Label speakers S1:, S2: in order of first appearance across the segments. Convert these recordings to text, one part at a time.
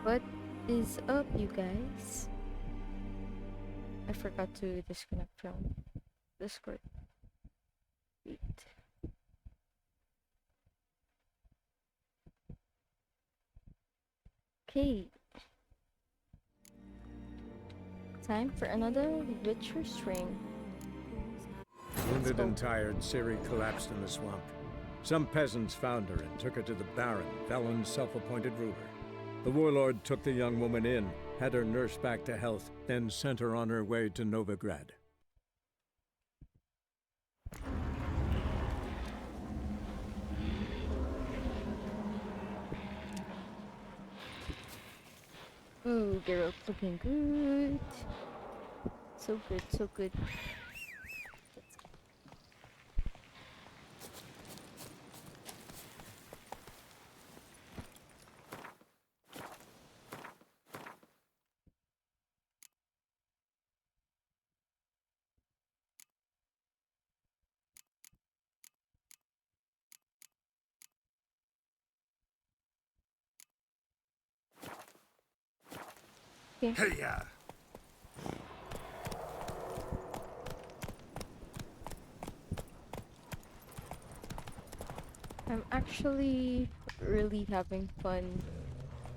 S1: What is up, you guys? I forgot to disconnect from Discord. Wait. Okay. Time for another Witcher stream.
S2: Wounded and tired, Ciri collapsed in the swamp. Some peasants found her and took her to the Baron, Velen's self-appointed ruler. The warlord took the young woman in, had her nursed back to health, then sent her on her way to Novigrad.
S1: Ooh, Geralt looking good. So good, so good. Okay.
S2: Hey, yeah.
S1: I'm actually really having fun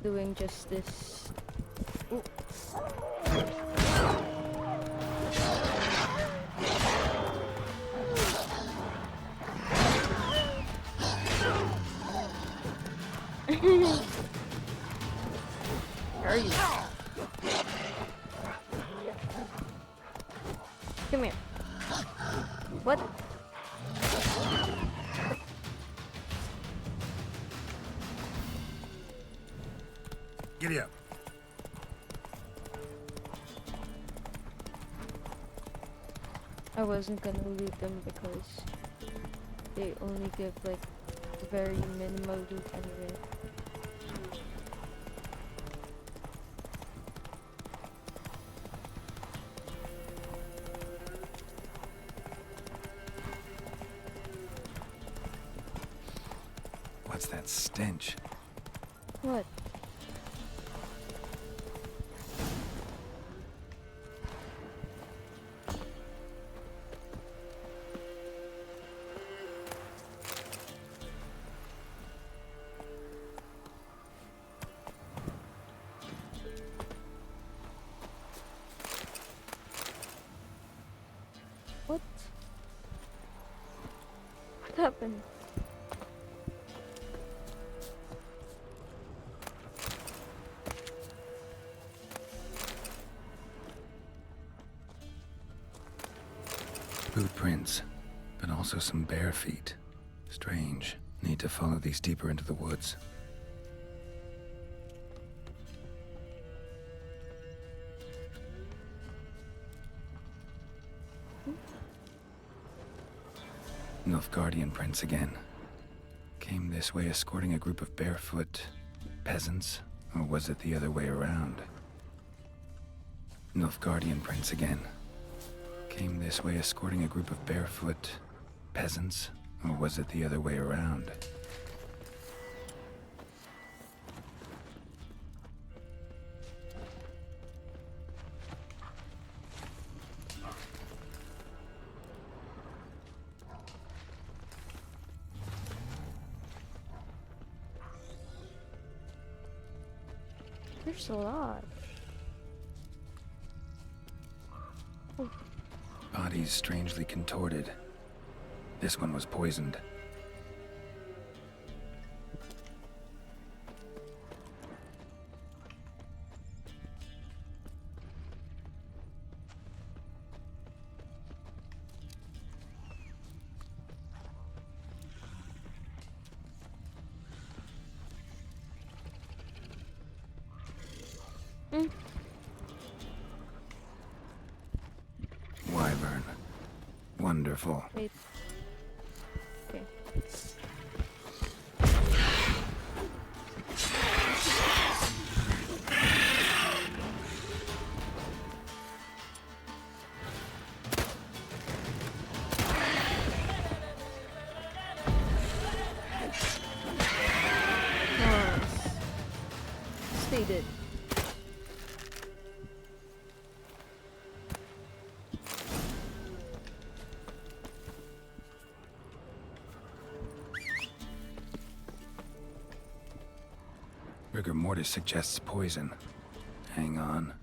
S1: doing just this. Ooh. Where are you? Come here. What?
S2: Giddy up.
S1: I wasn't gonna loot them because they only give like very minimal loot anyway.
S3: What's that stench?
S1: What? What? What happened?
S3: Boot prints, but also some bare feet. Strange. Need to follow these deeper into the woods. Nilfgaardian prints again. Came this way escorting a group of barefoot peasants, or was it the other way around? Nilfgaardian prints again. Came this way escorting a group of barefoot peasants, or was it the other way around?
S1: There's a lot. Oh.
S3: Bodies strangely contorted. This one was poisoned.
S1: Mm.
S3: Wyvern. Wonderful.
S1: Wait. Okay. Nice. Stay dead.
S3: Rigor mortis suggests poison. Hang on.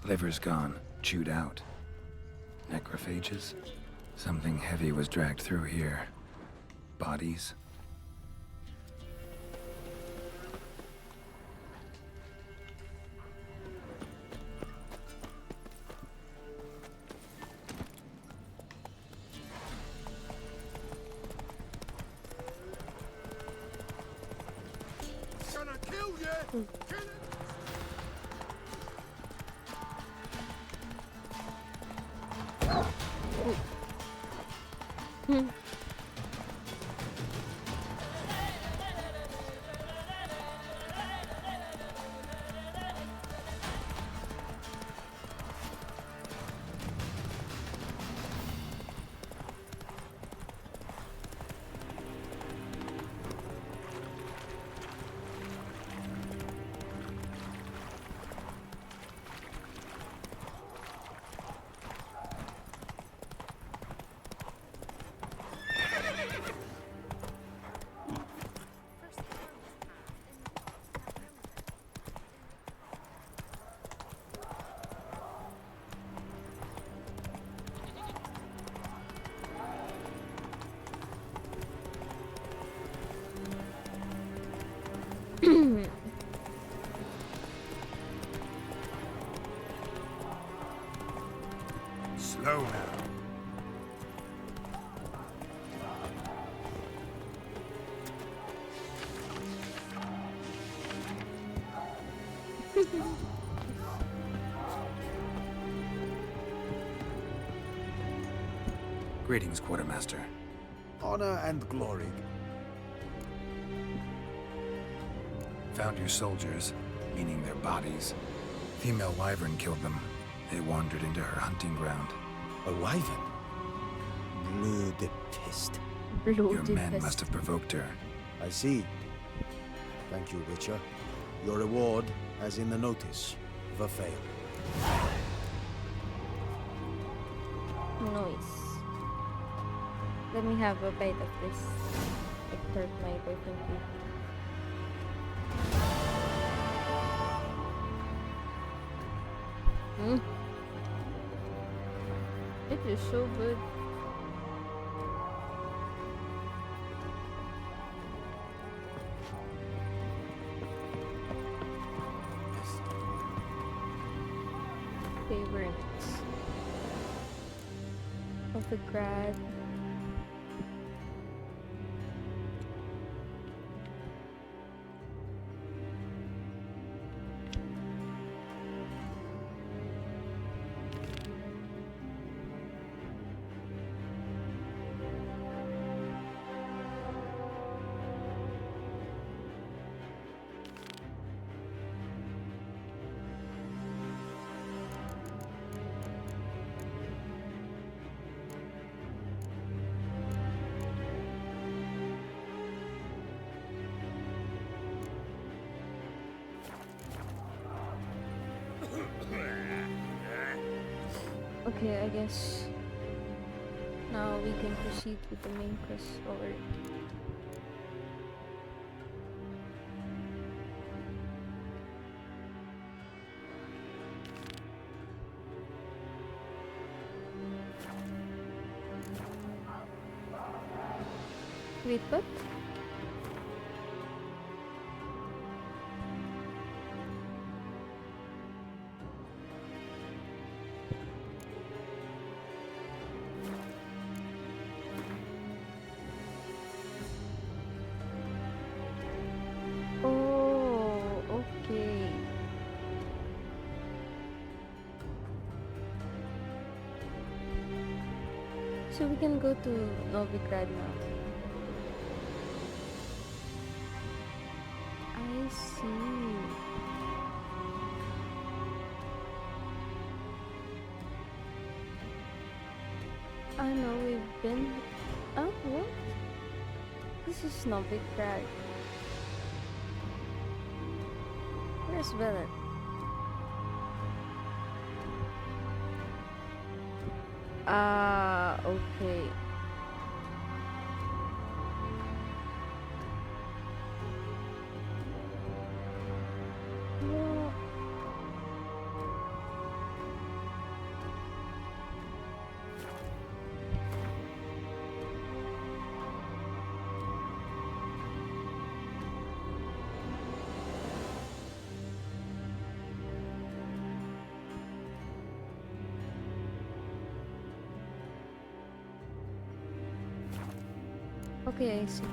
S3: Liver's gone, chewed out. Necrophages? Something heavy was dragged through here. Bodies?
S4: Gonna kill you! Kill it!
S1: Hmm.
S4: Slow now.
S3: Greetings, Quartermaster.
S4: Honor and glory.
S3: Found your soldiers, meaning their bodies. Female wyvern killed them. They wandered into her hunting ground.
S4: A wyvern? Bleu de peste.
S3: Your men must have provoked her.
S4: I see. Thank you, Witcher. Your reward, as in the notice, Verfail.
S1: Nice. Let me have a bite of this. It hurt my boyfriend too. It is so good. Favorites of the grad. Okay, I guess now we can proceed with the main quest or wait, what? Oh, okay. So we can go to Novigrad now. I see. I know we've been. Oh, what? This is Novigrad. Where's Velet? Ah, okay. Okay, I see.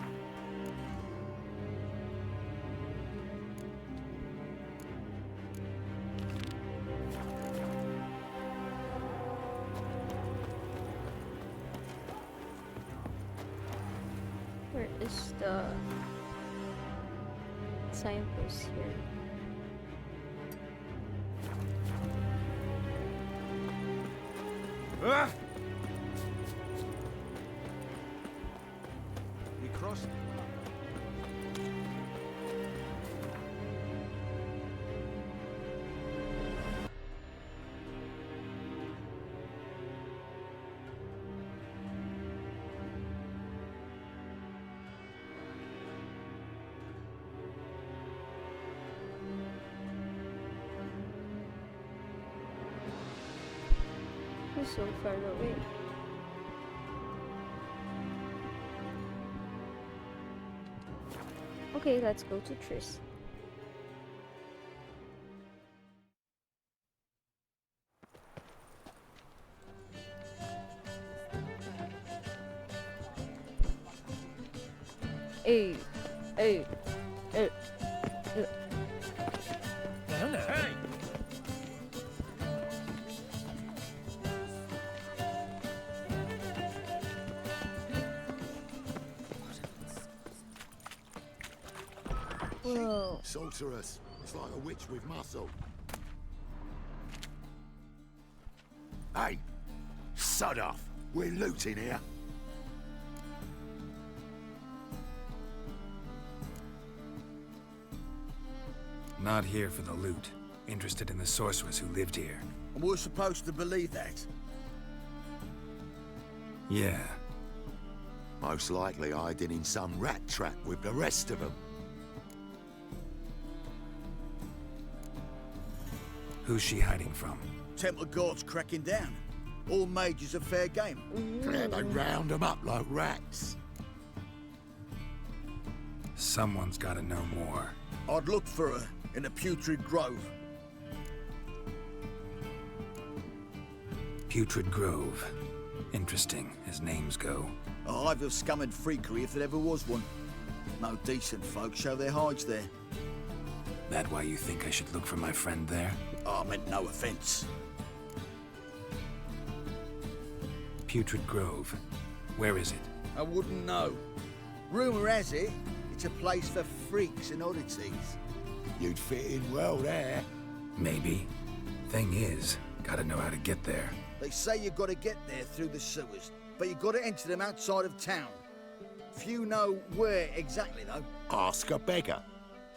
S1: Where is the signpost here?
S4: Ah! We crossed.
S1: We're so far away. Okay, let's go to Triss. Hey, hey, hey.
S2: Hey!
S1: Whoa.
S5: Sorceress. It's like a witch with muscle. Hey! Sod off! We're looting here.
S3: Not here for the loot. Interested in the sorceress who lived here.
S4: And we're supposed to believe that.
S3: Yeah.
S5: Most likely hiding in some rat trap with the rest of them.
S3: Who's she hiding from?
S4: Temple Guard's cracking down. All mages are fair game.
S5: Yeah, they round them up like rats.
S3: Someone's gotta know more.
S4: I'd look for her in the Putrid Grove.
S3: Putrid Grove. Interesting, as names go.
S4: A hive of scum and freakery if there ever was one. No decent folk show their hides there.
S3: That why you think I should look for my friend there?
S4: I meant no offense.
S3: Putrid Grove. Where is it?
S4: I wouldn't know. Rumour has it, it's a place for freaks and oddities.
S5: You'd fit in well there.
S3: Maybe. Thing is, gotta know how to get there.
S4: They say you gotta get there through the sewers, but you gotta enter them outside of town. Few know where exactly, though.
S5: Ask a beggar.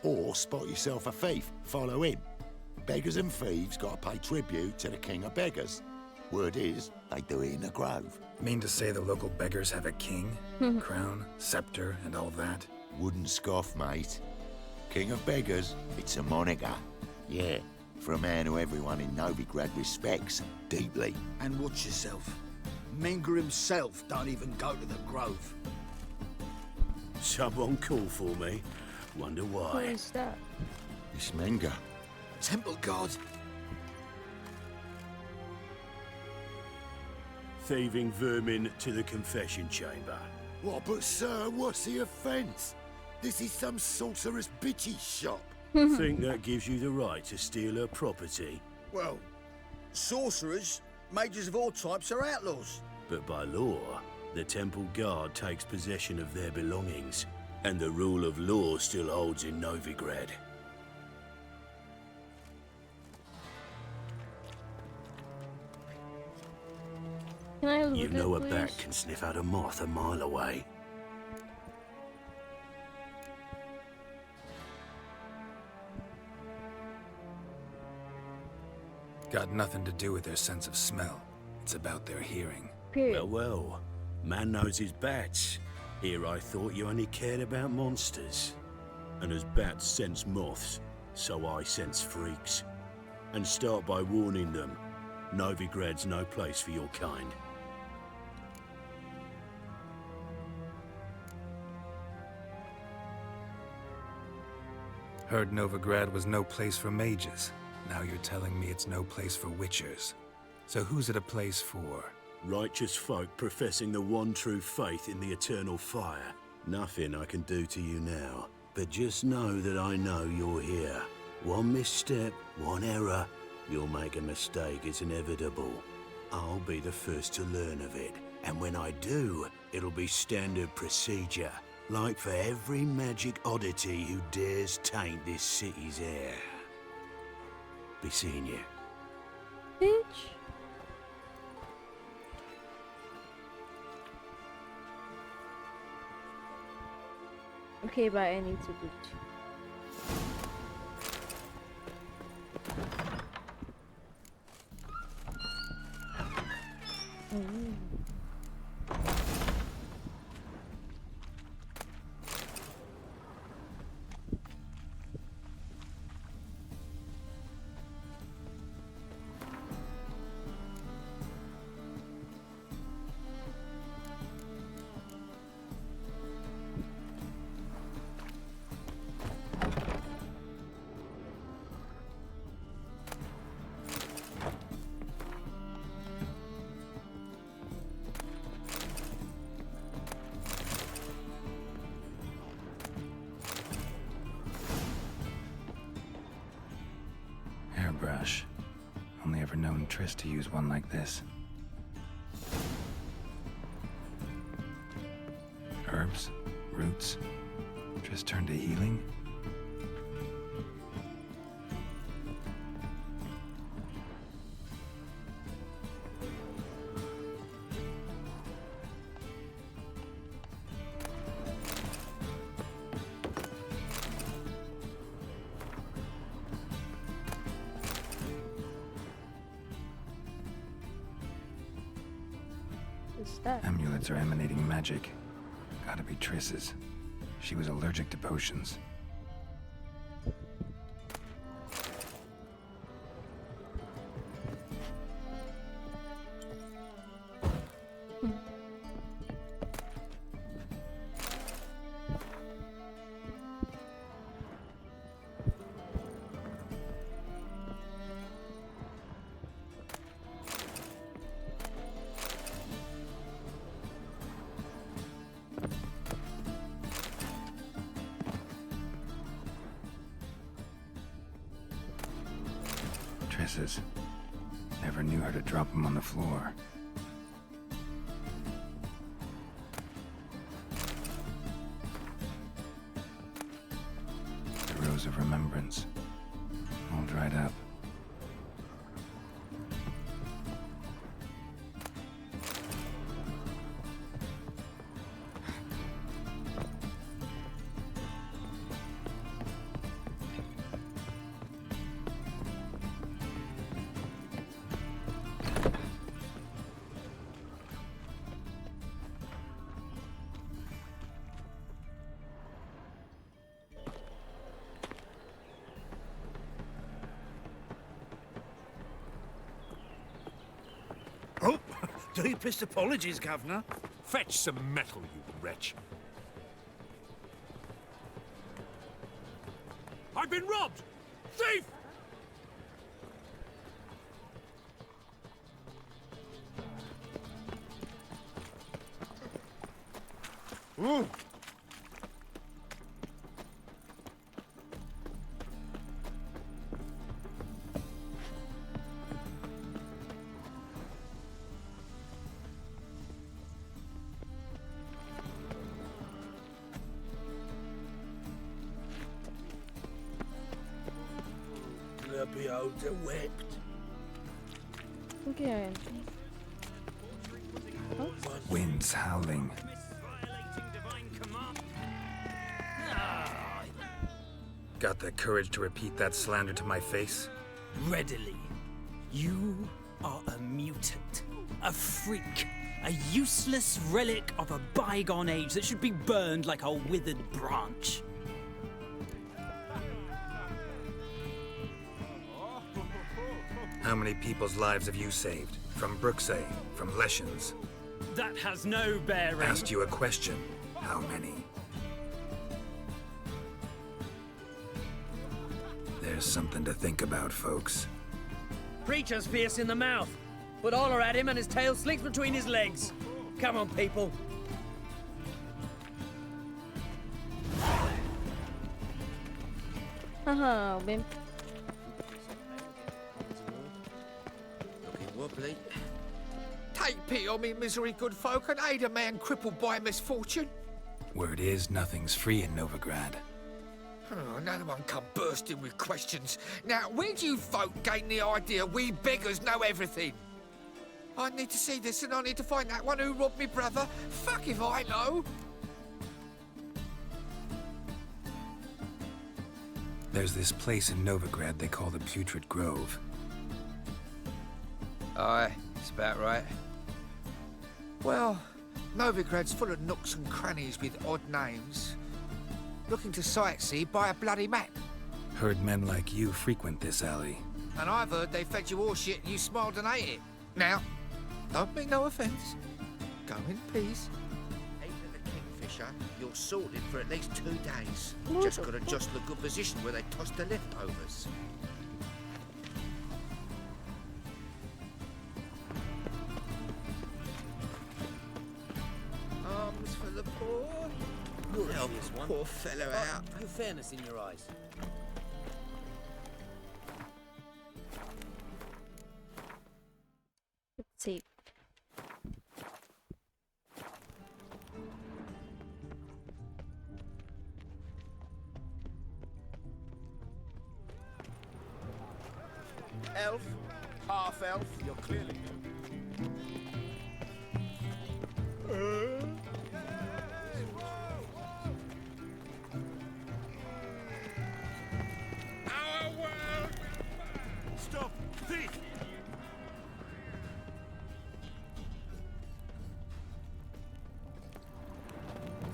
S5: Or spot yourself a thief. Follow him. Beggars and thieves gotta pay tribute to the king of beggars. Word is, they do it in the grove.
S3: Mean to say the local beggars have a king, crown, scepter, and all that?
S5: Wouldn't scoff, mate. King of beggars, it's a moniker. Yeah, for a man who everyone in Novigrad respects deeply.
S4: And watch yourself. Menger himself don't even go to the grove.
S6: Someone call for me. Wonder
S1: Who
S6: why.
S1: is that?
S5: It's Menger.
S4: Temple Guard.
S6: Thieving vermin to the confession chamber.
S5: What, but sir, what's the offence? This is some sorceress bitchy shop.
S6: Think that gives you the right to steal her property?
S4: Well, sorcerers, mages of all types are outlaws.
S6: But by law, the Temple Guard takes possession of their belongings, and the rule of law still holds in Novigrad.
S1: Can I look
S6: You
S1: at
S6: know a
S1: please?
S6: bat can sniff out a moth a mile away.
S3: Got nothing to do with their sense of smell. It's about their hearing.
S1: Period.
S6: Well, man knows his bats. Here I thought you only cared about monsters. And as bats sense moths, so I sense freaks. And start by warning them, Novigrad's no place for your kind.
S3: Heard Novigrad was no place for mages. Now you're telling me it's no place for witchers. So who's it a place for?
S6: Righteous folk professing the one true faith in the eternal fire. Nothing I can do to you now, but just know that I know you're here. One misstep, one error, you'll make a mistake, it's inevitable. I'll be the first to learn of it, and when I do, it'll be standard procedure, like for every magic oddity who dares taint this city's air. Be seeing you.
S1: Bitch. Okay, but I need to loot.
S3: Hairbrush. Only ever known Triss to use one like this. Herbs? Roots? Triss turned to healing?
S1: What's that?
S3: Amulets are emanating magic. Gotta be Triss's. She was allergic to potions. Triss's. Never knew her to drop them on the floor. The Rose of Remembrance. All dried up.
S7: Oh, deepest apologies, Governor. Fetch some metal, you wretch. I've been robbed! Thief! Ooh. Beholder wept.
S1: Okay.
S3: Winds howling. Got the courage to repeat that slander to my face?
S8: Readily. You are a mutant, a freak, a useless relic of a bygone age that should be burned like a withered branch.
S3: How many people's lives have you saved? From Bruxay, from Leshens?
S8: That has no bearing.
S3: Asked you a question. How many? There's something to think about, folks.
S9: Preacher's fierce in the mouth, but all are at him and his tail slinks between his legs. Come on, people.
S1: Haha, wimp.
S10: Looking wobbly. Take pity on me, misery, good folk, and aid a man crippled by misfortune.
S3: Word is, nothing's free in Novigrad.
S10: Oh, another one come bursting with questions. Now, where do you folk gain the idea we beggars know everything? I need to see this and I need to find that one who robbed me brother. Fuck if I know.
S3: There's this place in Novigrad they call the Putrid Grove.
S10: Aye, it's about right. Well, Novigrad's full of nooks and crannies with odd names. Looking to sightsee, buy a bloody map.
S3: Heard men like you frequent this alley.
S10: And I've heard they fed you all shit and you smiled and ate it. Now, don't mean no offence. Go in peace. Eating the kingfisher, you're sorted for at least 2 days. Just got to adjust the good position where they toss the leftovers. Arms for the poor. Help the poor fellow out.
S9: No fairness in your eyes.
S1: Let's see.
S10: Elf, half elf, you're clearly new. Our world.
S7: Stop! Thief!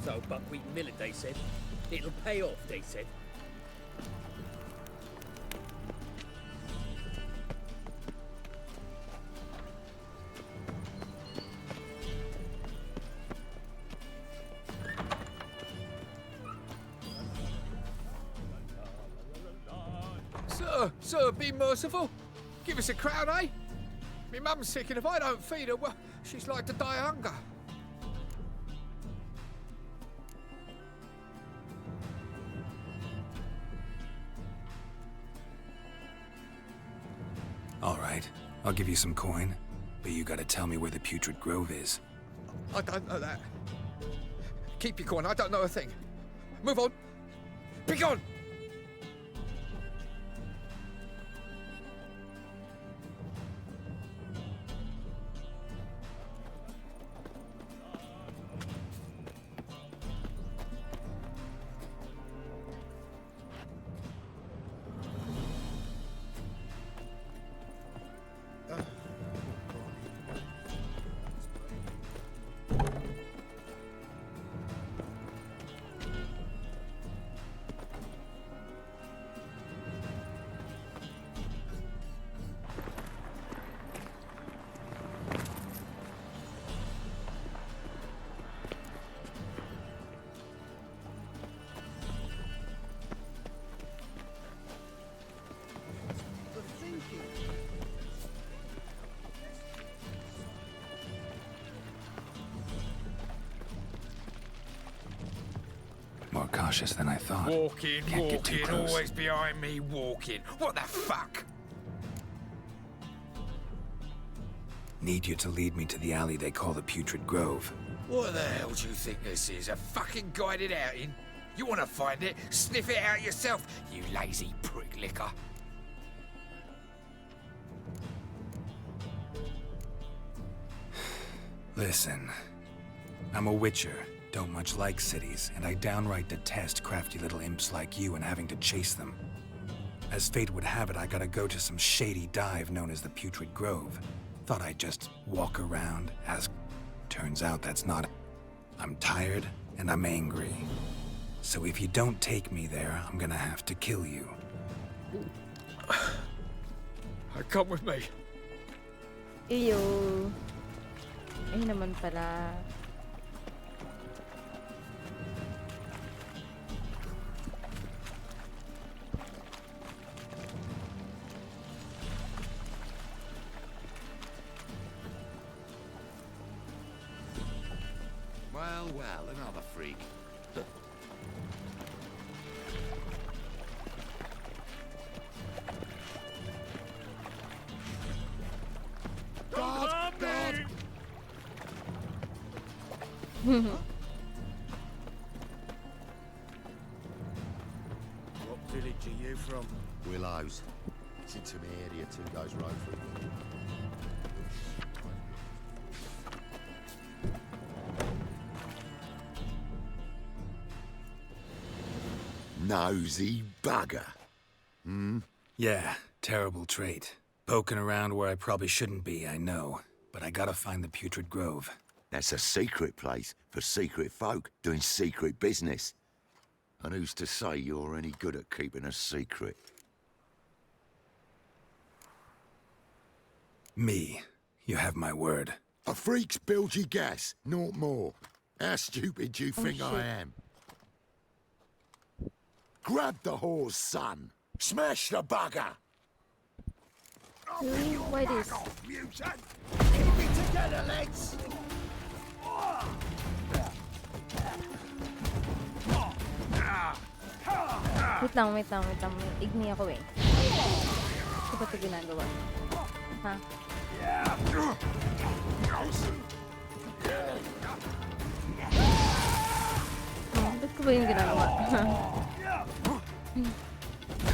S9: So buckwheat millet, they said. It'll pay off, they said.
S10: Sir, be merciful. Give us a crown, eh? Me mum's sick, and if I don't feed her, well, she's like to die of hunger.
S3: All right, I'll give you some coin, but you gotta tell me where the Putrid Grove is.
S10: I don't know that. Keep your coin, I don't know a thing. Move on. Be gone!
S3: More cautious than I thought.
S10: Walking,
S3: Can't get too close.
S10: always behind me walking. What the fuck?
S3: Need you to lead me to the alley they call the Putrid Grove.
S10: What the hell do you think this is? A fucking guided outing? You want to find it? Sniff it out yourself, you lazy prick licker.
S3: Listen, I'm a witcher, don't much like cities, and I downright detest crafty little imps like you and having to chase them. As fate would have it, I gotta go to some shady dive known as the Putrid Grove. Thought I'd just walk around, ask. Turns out that's not. I'm tired and I'm angry. So if you don't take me there, I'm gonna have to kill you.
S10: Come with me.
S1: Ew. Eh naman pala.
S5: Well, another freak.
S7: What village are you from?
S5: Willows. It's into my area, 2 days road from here. Nosy bugger.
S3: Yeah, terrible trait. Poking around where I probably shouldn't be, I know. But I gotta find the Putrid Grove.
S5: That's a secret place for secret folk doing secret business. And who's to say you're any good at keeping a secret?
S3: Me. You have my word.
S5: A freak's bilgy gas, naught more. How stupid do you think I
S1: shit.
S5: am? Grab the horse, son. Smash the bugger.
S1: Really? Why this?
S5: Mutant! Keep me together, lads!
S1: Wait lang. May igni ako eh. Ito ba ito ginagawa? Ha? Ba't ko ba yung ginagawa?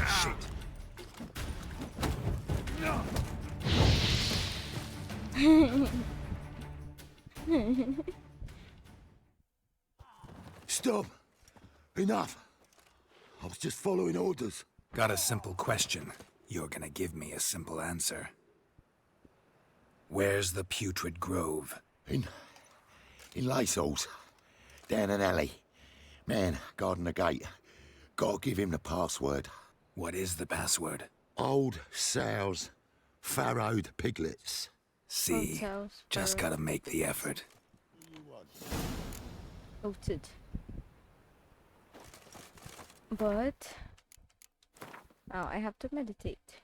S3: Shit.
S5: Stop! Enough! I was just following orders.
S3: Got a simple question. You're gonna give me a simple answer. Where's the Putrid Grove?
S5: In Lacehalls. Down an alley. Man, guarding the gate. Gotta give him the password.
S3: What is the password?
S5: Old sows, farrowed piglets.
S3: See,
S1: Hotels,
S3: just
S1: Pharaoh.
S3: gotta make the effort.
S1: Noted. But now I have to meditate.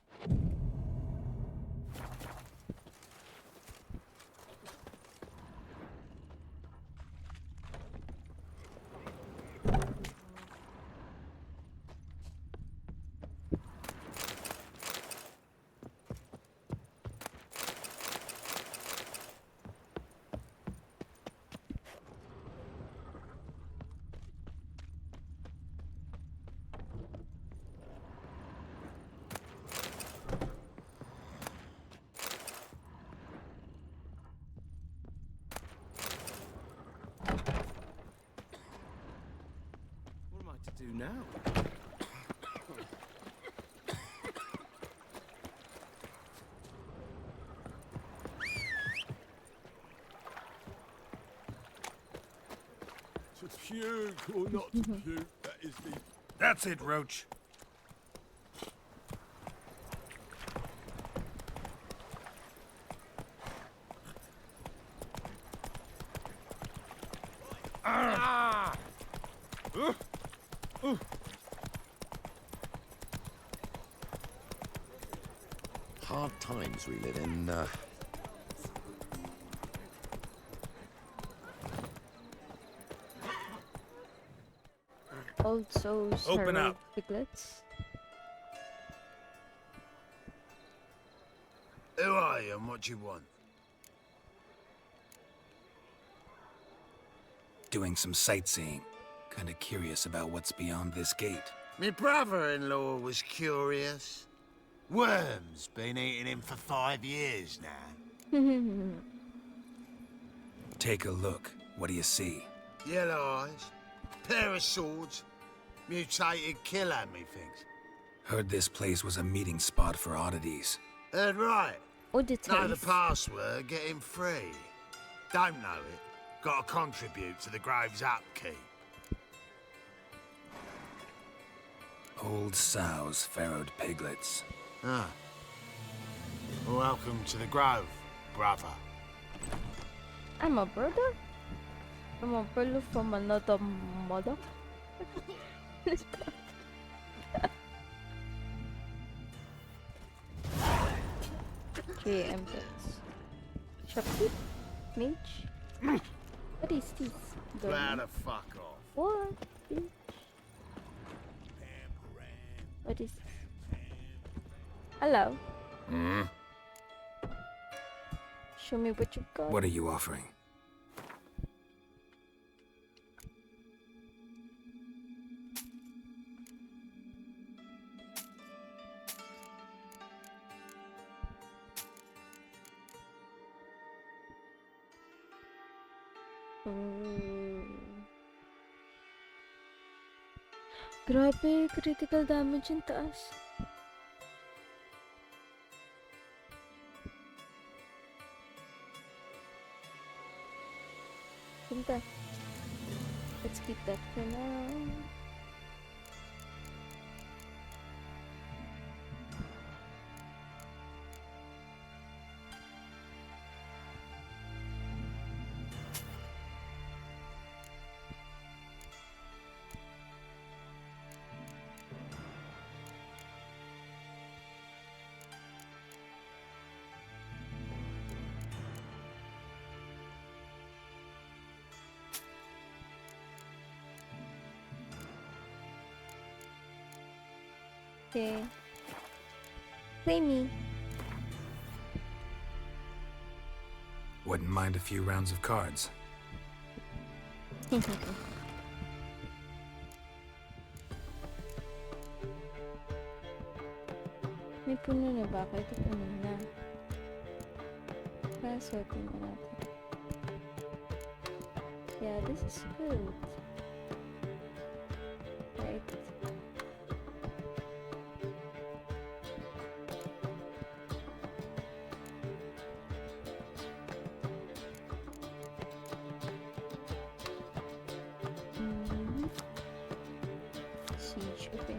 S7: What am I to do now? To puke or not to puke, that is the...
S3: That's it, Roach.
S5: Hard times we live in.
S1: Old souls,
S3: Open
S1: Harold
S3: up.
S1: Piglets.
S6: Who are you and what do you want?
S3: Doing some sightseeing. Kinda curious about what's beyond this gate.
S6: My brother-in-law was curious. Worms been eating him for 5 years now.
S3: Take a look. What do you see?
S6: Yellow eyes, pair of swords, mutated killer, methinks.
S3: Heard this place was a meeting spot for oddities.
S6: Heard right. Know the
S1: Oddities.
S6: password, get him free. Don't know it, gotta contribute to the Grove's upkeep.
S3: Old sows, farrowed piglets.
S6: Ah. Welcome to the Grove, brother.
S1: I'm a brother? I'm a brother from another mother? Okay, Empress. Shopkeep? Mage? What is this?
S6: Glad to fuck off.
S1: What? Bitch? What is this? Hello? Show me what you got.
S3: What are you offering?
S1: Oh. Grabe, critical damage yung taas. Punta. Let's keep that for now. Okay. Play me.
S3: Wouldn't mind a few rounds of cards.
S1: May puno na ba? Ito puno na. Password na natin. Yeah, this is good. Right. Siege, okay.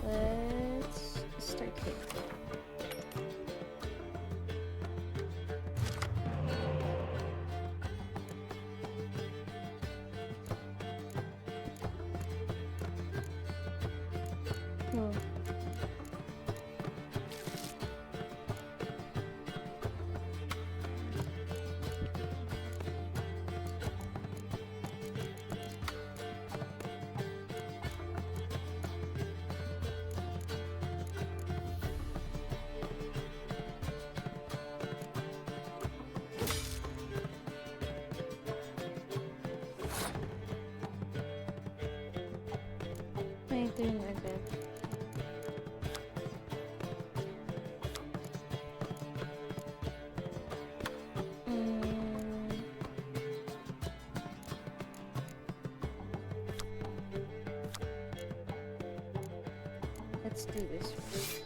S1: Let's start here. Oh. My turn agad. Let's do this first.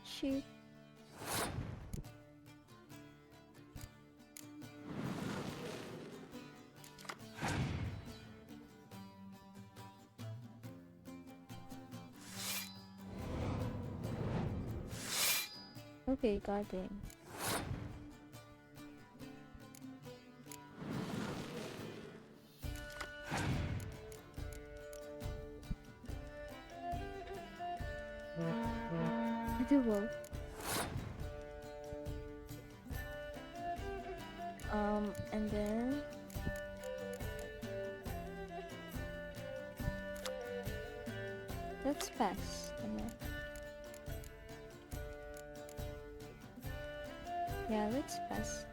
S1: Shoot. Okay, got it. Duo. And then let's pass. Yeah, let's pass.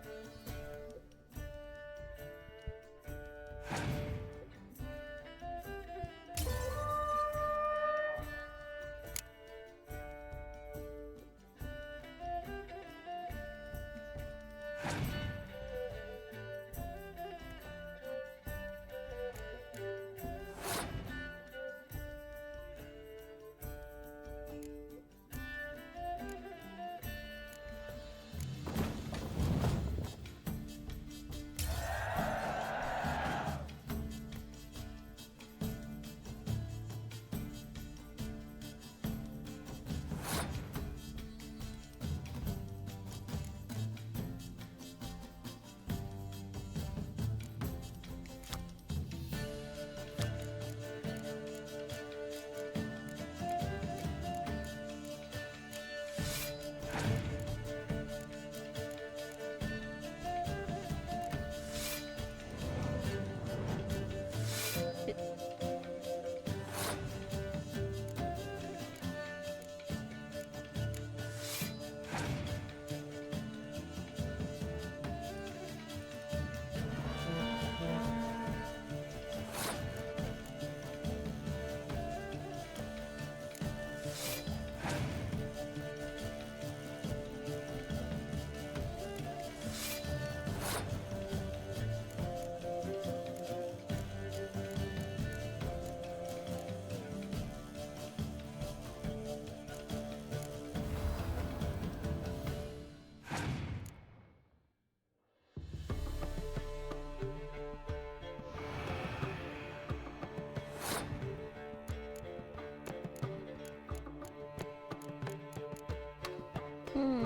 S1: Hmm.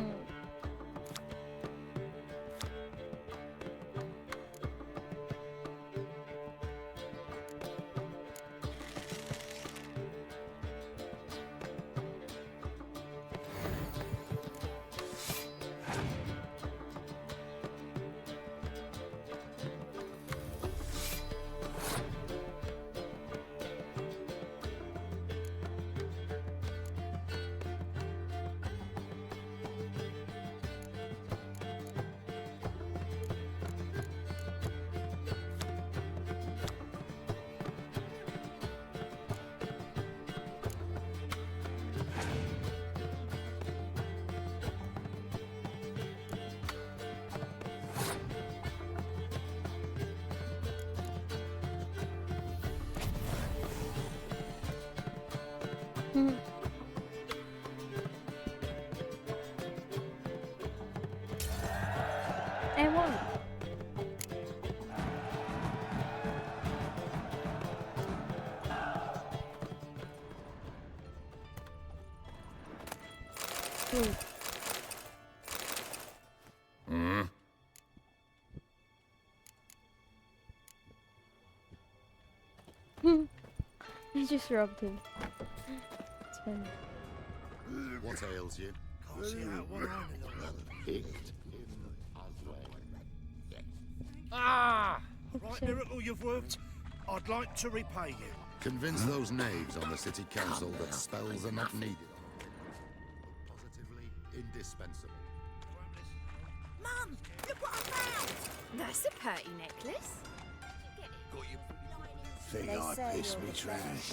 S1: Hmm. I won. I just robbed him. It's funny.
S5: What ails you?
S7: Can't see out one eye in the world.
S5: Picked.
S7: Ah! Right miracle you've worked. I'd like to repay you.
S5: Convince those knaves on the city council that spells are not needed. Positively indispensable.
S11: Mum, look what I found! That's a pretty necklace.
S5: Think I pissed me trash.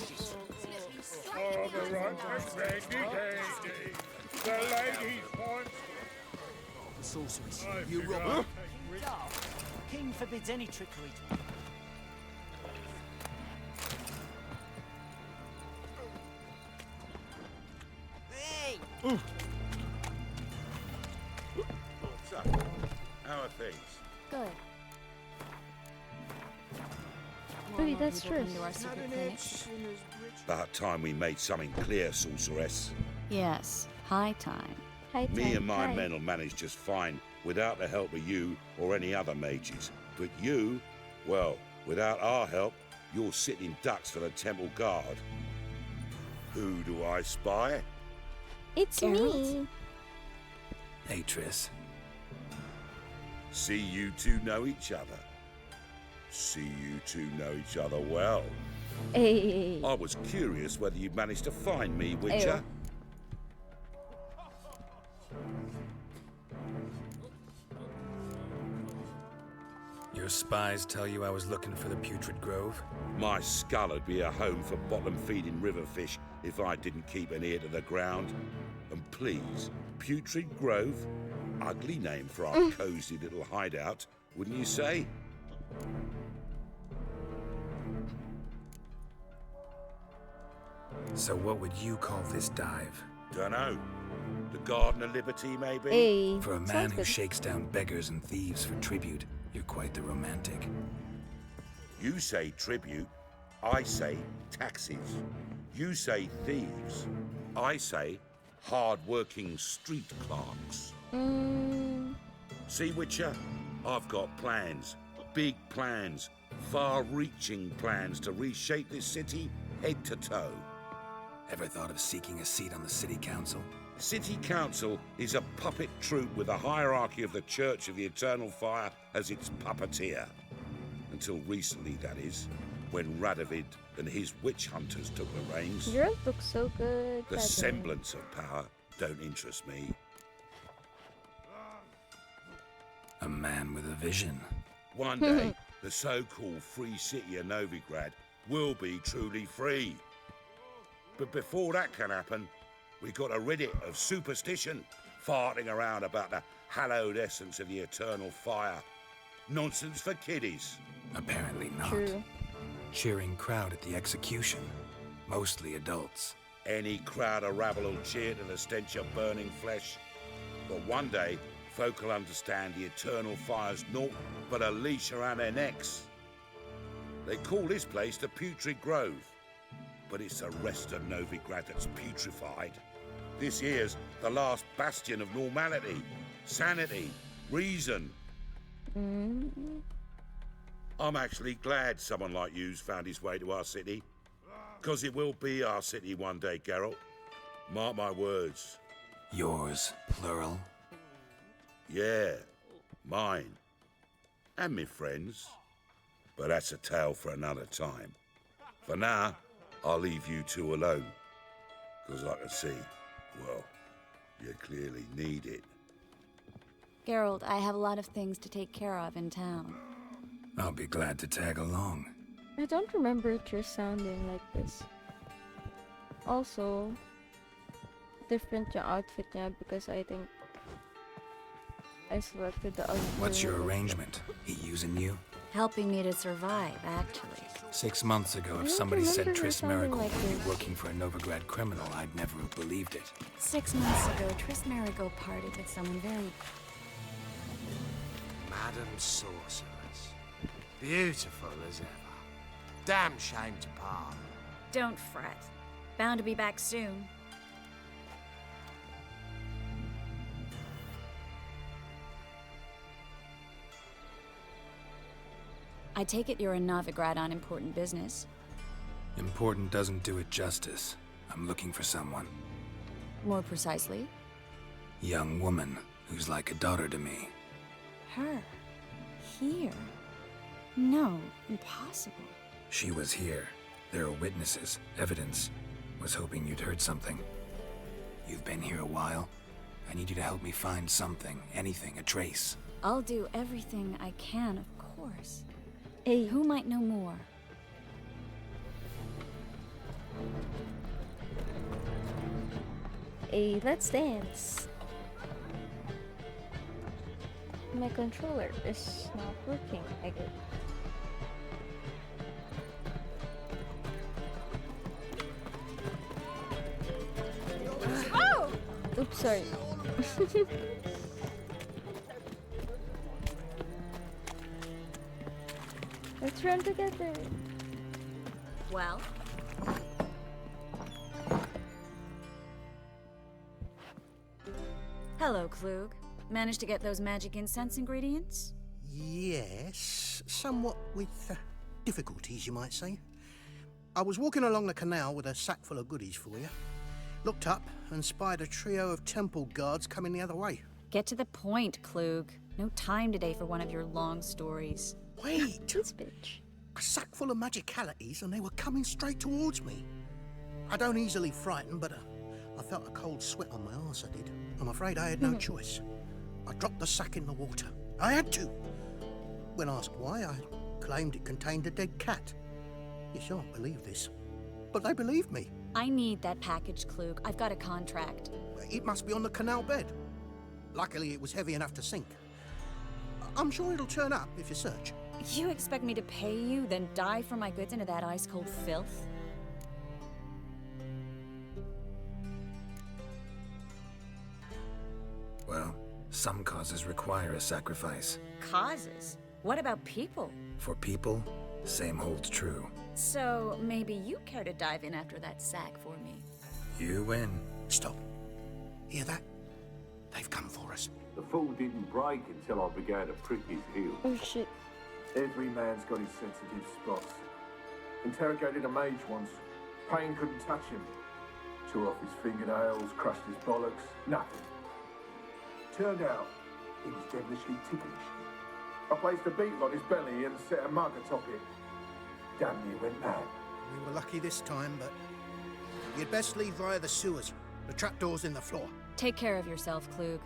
S7: Oh, the right the ladies point.
S8: The sorceress.
S7: You robber.
S8: King forbids any trickery.
S11: Hey!
S6: So, how are things?
S1: Good. Maybe that's true.
S6: About time we made something clear, sorceress.
S12: Yes, high time.
S1: Hi,
S6: Me
S1: Ty.
S6: and my
S1: Hi.
S6: men will manage just fine without the help of you or any other mages. But you, well, without our help, you're sitting ducks for the temple guard. Who do I spy?
S1: It's me.
S3: Hey, Triss.
S6: See you two know each other. See you two know each other well.
S1: Hey.
S6: I was curious whether you'd managed to find me, Witcher.
S3: Your spies tell you I was looking for the Putrid Grove?
S6: My skull would be a home for bottom-feeding river fish if I didn't keep an ear to the ground. And please, Putrid Grove? Ugly name for our cosy little hideout, wouldn't you say?
S3: So what would you call this dive?
S6: Dunno. The Garden of Liberty, maybe?
S1: Hey.
S3: For a man
S1: sounds
S3: who
S1: good.
S3: shakes down beggars and thieves for tribute, you're quite the romantic.
S6: You say tribute, I say taxes. You say thieves, I say hard-working street clerks. See, Witcher? I've got plans. Big plans. Far-reaching plans to reshape this city head to toe.
S3: Ever thought of seeking a seat on the city council?
S6: City Council is a puppet troupe with a hierarchy of the Church of the Eternal Fire as its puppeteer. Until recently, that is, when Radovid and his witch hunters took the reins.
S1: Yours looks so good.
S6: The
S1: Goddamn.
S6: semblance of power don't interest me.
S3: A man with a vision.
S6: One day, the so-called free city of Novigrad will be truly free. But before that can happen, we got to rid it of superstition, farting around about the hallowed essence of the eternal fire. Nonsense for kiddies.
S3: Apparently not.
S1: True.
S3: Cheering crowd at the execution. Mostly adults.
S6: Any crowd of rabble will cheer to the stench of burning flesh. But one day, folk will understand the eternal fire's naught but a leash around their necks. They call this place the Putrid Grove, but it's the rest of Novigrad that's putrefied. This here's the last bastion of normality, sanity, reason. I'm actually glad someone like you's found his way to our city. Because it will be our city one day, Geralt. Mark my words.
S3: Yours, plural?
S6: Yeah, mine. And me friends. But that's a tale for another time. For now, I'll leave you two alone. Because I can see, well, you clearly need it.
S12: Geralt, I have a lot of things to take care of in town.
S3: I'll be glad to tag along.
S1: I don't remember Triss sounding like this. Also, different yung outfit niya because I think I selected the other.
S3: What's your arrangement? He using you?
S12: Helping me to survive, actually.
S3: 6 months ago, if
S1: don't
S3: somebody said
S1: remember her
S3: Triss
S1: sounding
S3: Merigold
S1: like
S3: would be
S1: this.
S3: working for a Novigrad criminal, I'd never have believed it.
S12: 6 months ago, Triss Merigold parted with someone very...
S13: Madam Sorceress. Beautiful as ever. Damn shame to part.
S12: Don't fret. Bound to be back soon. I take it you're in Novigrad on important business.
S3: Important doesn't do it justice. I'm looking for someone.
S12: More precisely?
S3: Young woman who's like a daughter to me.
S12: Her. Here. No, impossible.
S3: She was here. There are witnesses, evidence. Was hoping you'd heard something. You've been here a while. I need you to help me find something, anything, a trace.
S12: I'll do everything I can, of course.
S1: Hey.
S12: Who might know more?
S1: Hey, let's dance. My controller is not working, I guess.
S11: Oh!
S1: Oops, sorry. Let's run together.
S12: Well? Hello, Klug. Managed to get those magic incense ingredients?
S14: Yes, somewhat with difficulties, you might say. I was walking along the canal with a sack full of goodies for you. Looked up and spied a trio of temple guards coming the other way.
S12: Get to the point, Klug. No time today for one of your long stories.
S14: Wait!
S1: This bitch.
S14: A sack full of magicalities and they were coming straight towards me. I don't easily frighten, but I felt a cold sweat on my arse, I did. I'm afraid I had no choice. I dropped the sack in the water. I had to. When asked why, I claimed it contained a dead cat. You shan't believe this, but they believed me.
S12: I need that package, Klug. I've got a contract.
S14: It must be on the canal bed. Luckily, it was heavy enough to sink. I'm sure it'll turn up if you search.
S12: You expect me to pay you, then dive for my goods into that ice-cold filth?
S3: Well, some causes require a sacrifice.
S12: Causes? What about people?
S3: For people, same holds true.
S12: So, maybe you care to dive in after that sack for me?
S3: You win.
S14: Stop. Hear that? They've come for us.
S15: The fall didn't break until I began to prick his heel.
S1: Oh shit.
S15: Every man's got his sensitive spots. Interrogated a mage once. Pain couldn't touch him. Tore off his fingernails, crushed his bollocks, nothing. Turned out, he was devilishly ticklish. I placed a beetle on his belly and set a mug atop it. Damn near went mad.
S14: We were lucky this time, but you'd best leave via the sewers. The trapdoor's in the floor.
S12: Take care of yourself, Klug.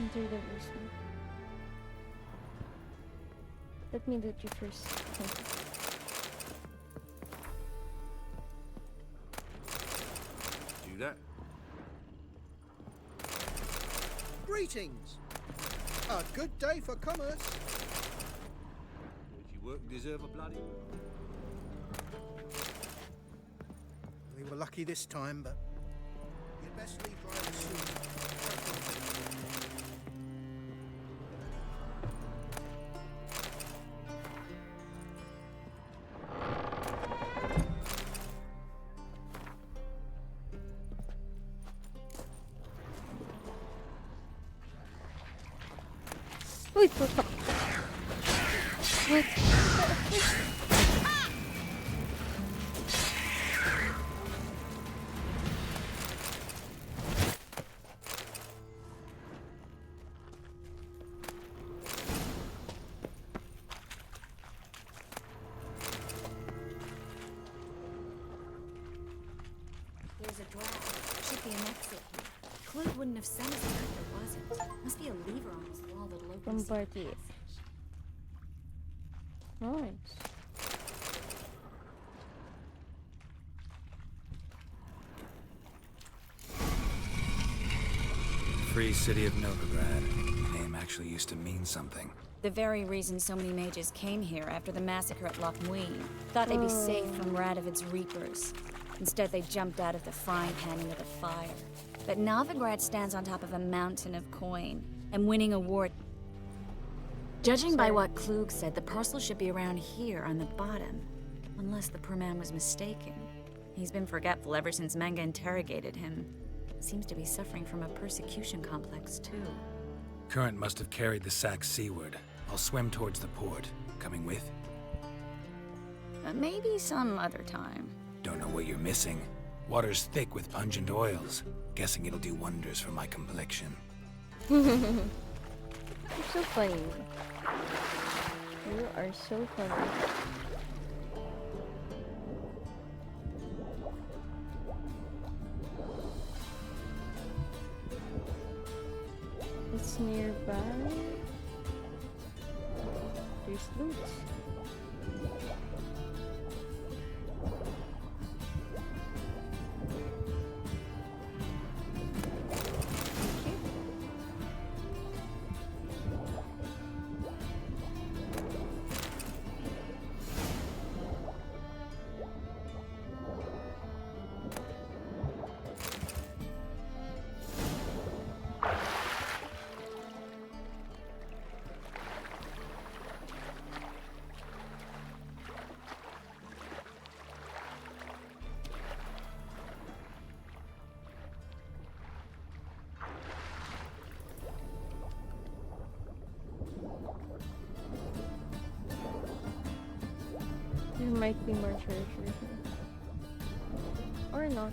S1: Enter the basement. Let me do you first.
S6: Do that.
S14: Greetings! A good day for commerce.
S6: Did you work and deserve a bloody...
S14: We were lucky this time, but you'd best leave via the sewers.
S1: Wait, what the? What?
S12: There's a draft. Should be an exit. Clue wouldn't have sent us there if there wasn't. Must be a lever on this wall that'll open the
S1: Bombardier. Nice.
S3: Free City of Novigrad. The name actually used to mean something.
S12: The very reason so many mages came here after the massacre at Loch Muin. Thought they'd be safe from Radovid's reapers. Instead, they jumped out of the frying pan into the fire. But Novigrad stands on top of a mountain of coin, and winning a war... Judging by what Klug said, the parcel should be around here on the bottom. Unless the poor man was mistaken. He's been forgetful ever since Manga interrogated him. Seems to be suffering from a persecution complex, too.
S3: Current must have carried the sack seaward. I'll swim towards the port. Coming with?
S12: Maybe some other time.
S3: Don't know what you're missing. Water's thick with pungent oils. Guessing it'll do wonders for my complexion.
S1: You're so funny. You are so funny. It's nearby. There's loot. There might be more treasure here. Or not.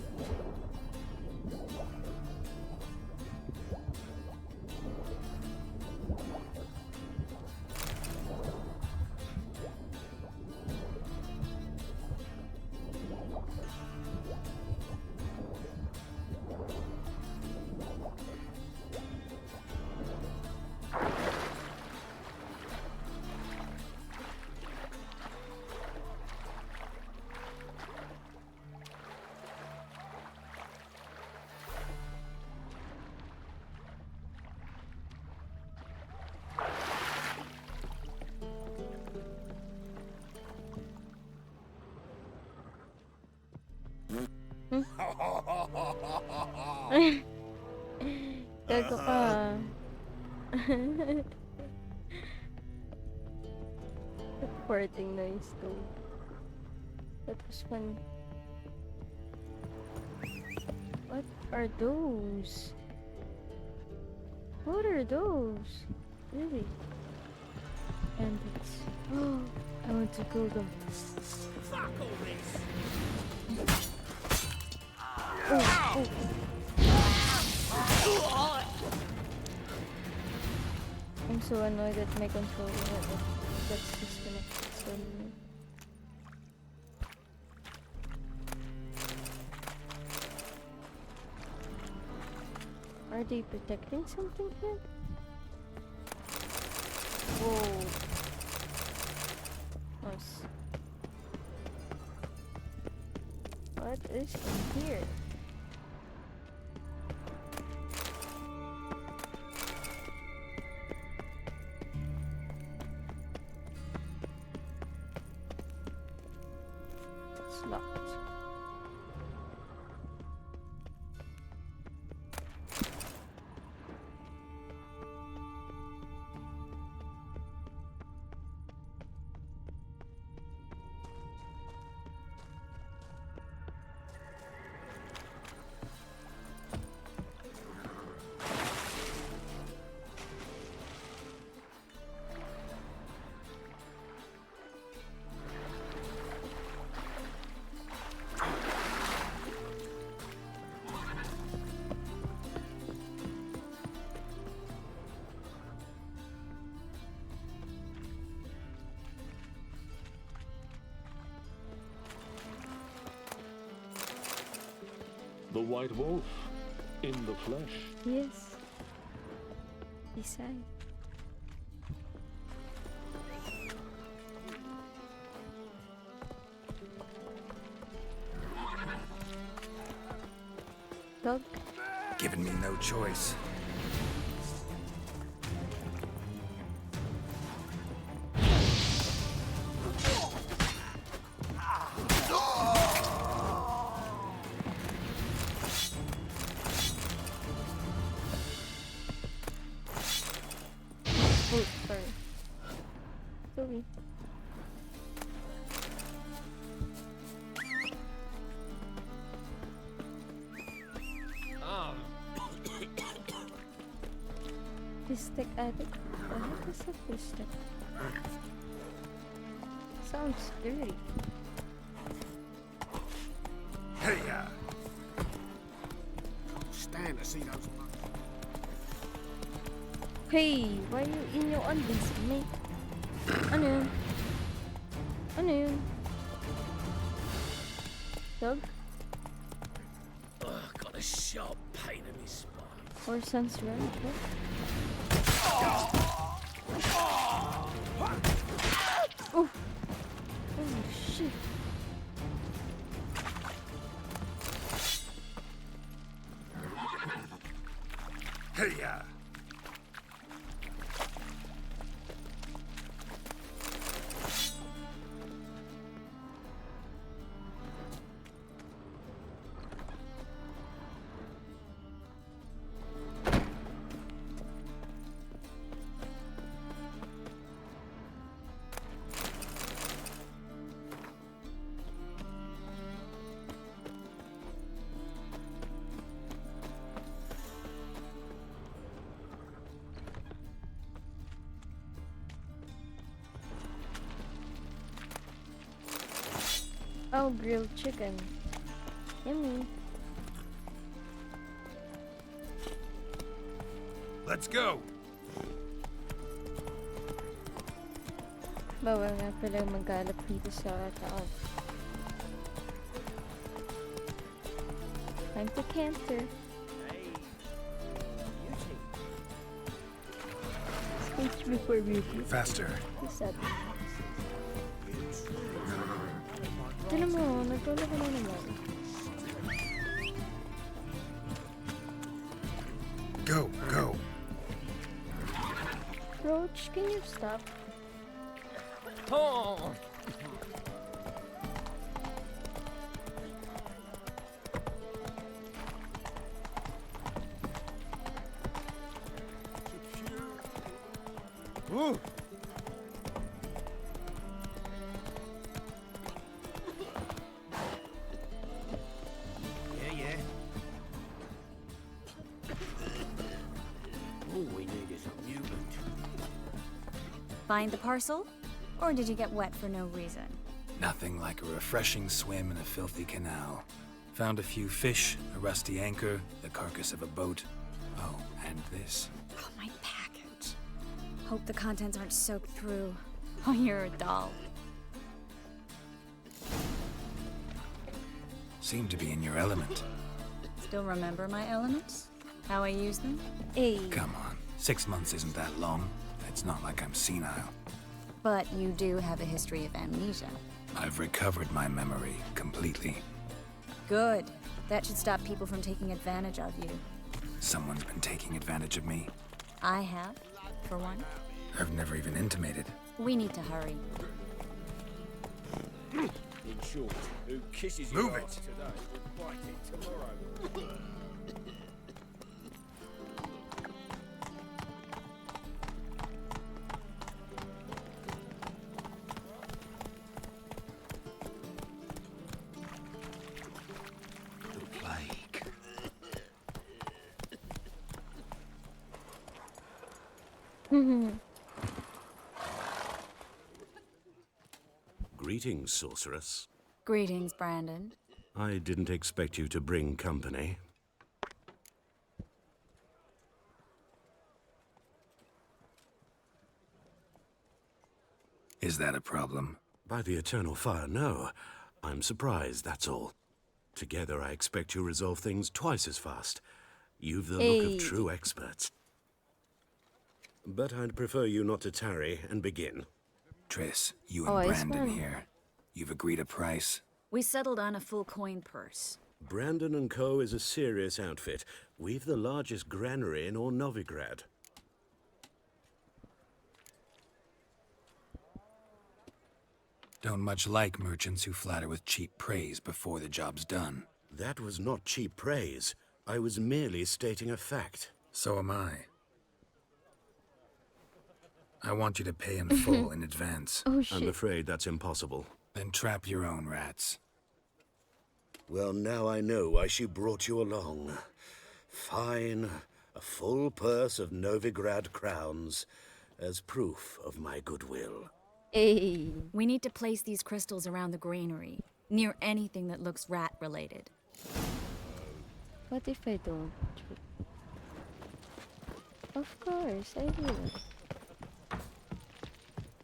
S1: Gago ka. That farting noise though. That was funny. What are those? What are those? Really? Bandits. Oh, I want to kill them.
S9: Fuck all this!
S1: Oh, oh. I'm so annoyed that my controller gets disconnected suddenly. Are they protecting something here? Whoa. Nice. What is in here? It's locked.
S16: The White Wolf, in the flesh.
S1: Yes. Beside. Dog.
S3: Giving me no choice.
S1: Oh, sorry. Sorry. Fistic addict? What the heck is a fistic? Sounds dirty.
S13: Hey, stand to see those.
S1: Hey, why are you in your undies, mate? Ano yun? Ano yun? Dog?
S9: Got a sharp pain in my spine.
S1: Or son's run? Oh! Oh shit!
S13: Hey,
S1: Oh, grilled chicken. Yummy.
S13: let's go.
S1: Bawal nga pala magkalap dito sa taas. Time to canter. Speech before beauty.
S3: Faster.
S1: What's up? Tinan mo, nagtulog ka na naman.
S3: Go, go.
S1: Roach, can you stop?
S9: Oh!
S13: Ooh. Yeah.
S9: All we need is a mutant.
S12: Find the parcel? Or did you get wet for no reason?
S3: Nothing like a refreshing swim in a filthy canal. Found a few fish, a rusty anchor, the carcass of a boat. Oh, and this.
S12: Oh, my package. Hope the contents aren't soaked through. Oh, you're a doll.
S3: Seem to be in your element.
S12: Still remember my elements? How I use them?
S1: Hey.
S3: Come on, 6 months isn't that long. It's not like I'm senile.
S12: But you do have a history of amnesia.
S3: I've recovered my memory completely.
S12: Good. That should stop people from taking advantage of you.
S3: Someone's been taking advantage of me.
S12: I have, for one.
S3: I've never even intimated.
S12: We need to hurry.
S9: In short, who kisses you
S3: Move it.
S9: today will bite it tomorrow.
S3: The plague.
S6: Greetings, sorceress.
S12: Greetings, Brandon.
S6: I didn't expect you to bring company.
S3: Is that a problem?
S6: By the eternal fire, no. I'm surprised, that's all. Together, I expect you resolve things twice as fast. You've the look of true experts. But I'd prefer you not to tarry and begin.
S3: Triss, you and Brandon here. You've agreed a price?
S12: We settled on a full coin purse.
S6: Brandon & Co. is a serious outfit. We've the largest granary in all Novigrad.
S3: Don't much like merchants who flatter with cheap praise before the job's done.
S6: That was not cheap praise. I was merely stating a fact.
S3: So am I. I want you to pay in full in advance.
S1: Oh, shit.
S6: I'm afraid that's impossible.
S3: Then trap your own rats.
S6: Well, now I know why she brought you along. Fine. A full purse of Novigrad crowns as proof of my goodwill.
S1: Hey.
S12: We need to place these crystals around the granary, near anything that looks rat-related.
S1: What if I don't? Of course, I will.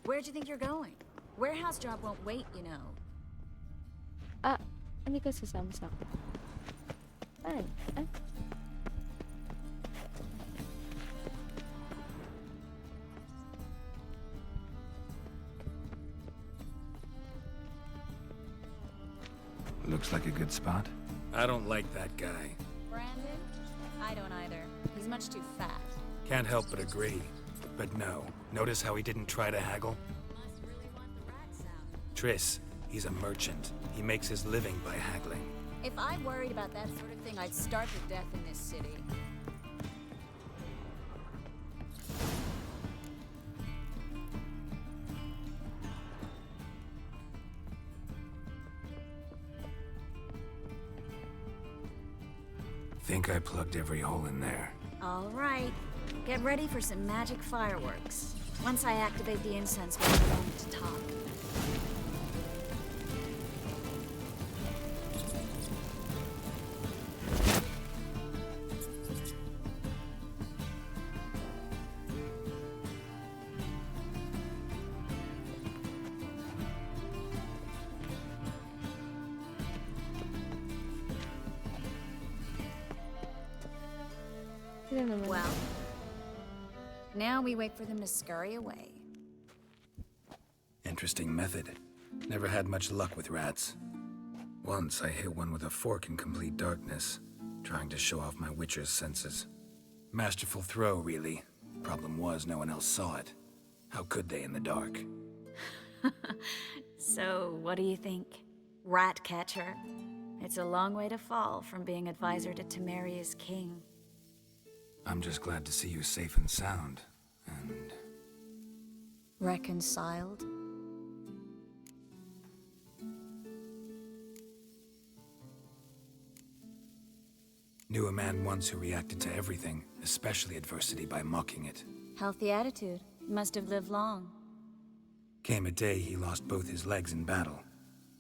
S12: Where'd you think you're going? Warehouse job won't wait, you know.
S1: Ah, hindi ka sasama sa akin. Ay, ay.
S3: Looks like a good spot. I don't like that guy.
S12: Brandon? I don't either. He's much too fat.
S3: Can't help but agree. But no, notice how he didn't try to haggle? Triss, he's a merchant. He makes his living by haggling.
S12: If I worried about that sort of thing, I'd starve to death in this city.
S3: Think I plugged every hole in there.
S12: All right. Get ready for some magic fireworks. Once I activate the incense, we'll have a moment to talk. Well, now we wait for them to scurry away.
S3: Interesting method. Never had much luck with rats. Once I hit one with a fork in complete darkness, trying to show off my witcher's senses. Masterful throw, really. Problem was, no one else saw it. How could they in the dark?
S12: So, what do you think? Rat catcher? It's a long way to fall from being advisor to Temeria's king.
S3: I'm just glad to see you safe and sound, and...
S12: Reconciled?
S3: Knew a man once who reacted to everything, especially adversity, by mocking it.
S12: Healthy attitude. Must have lived long.
S3: Came a day he lost both his legs in battle.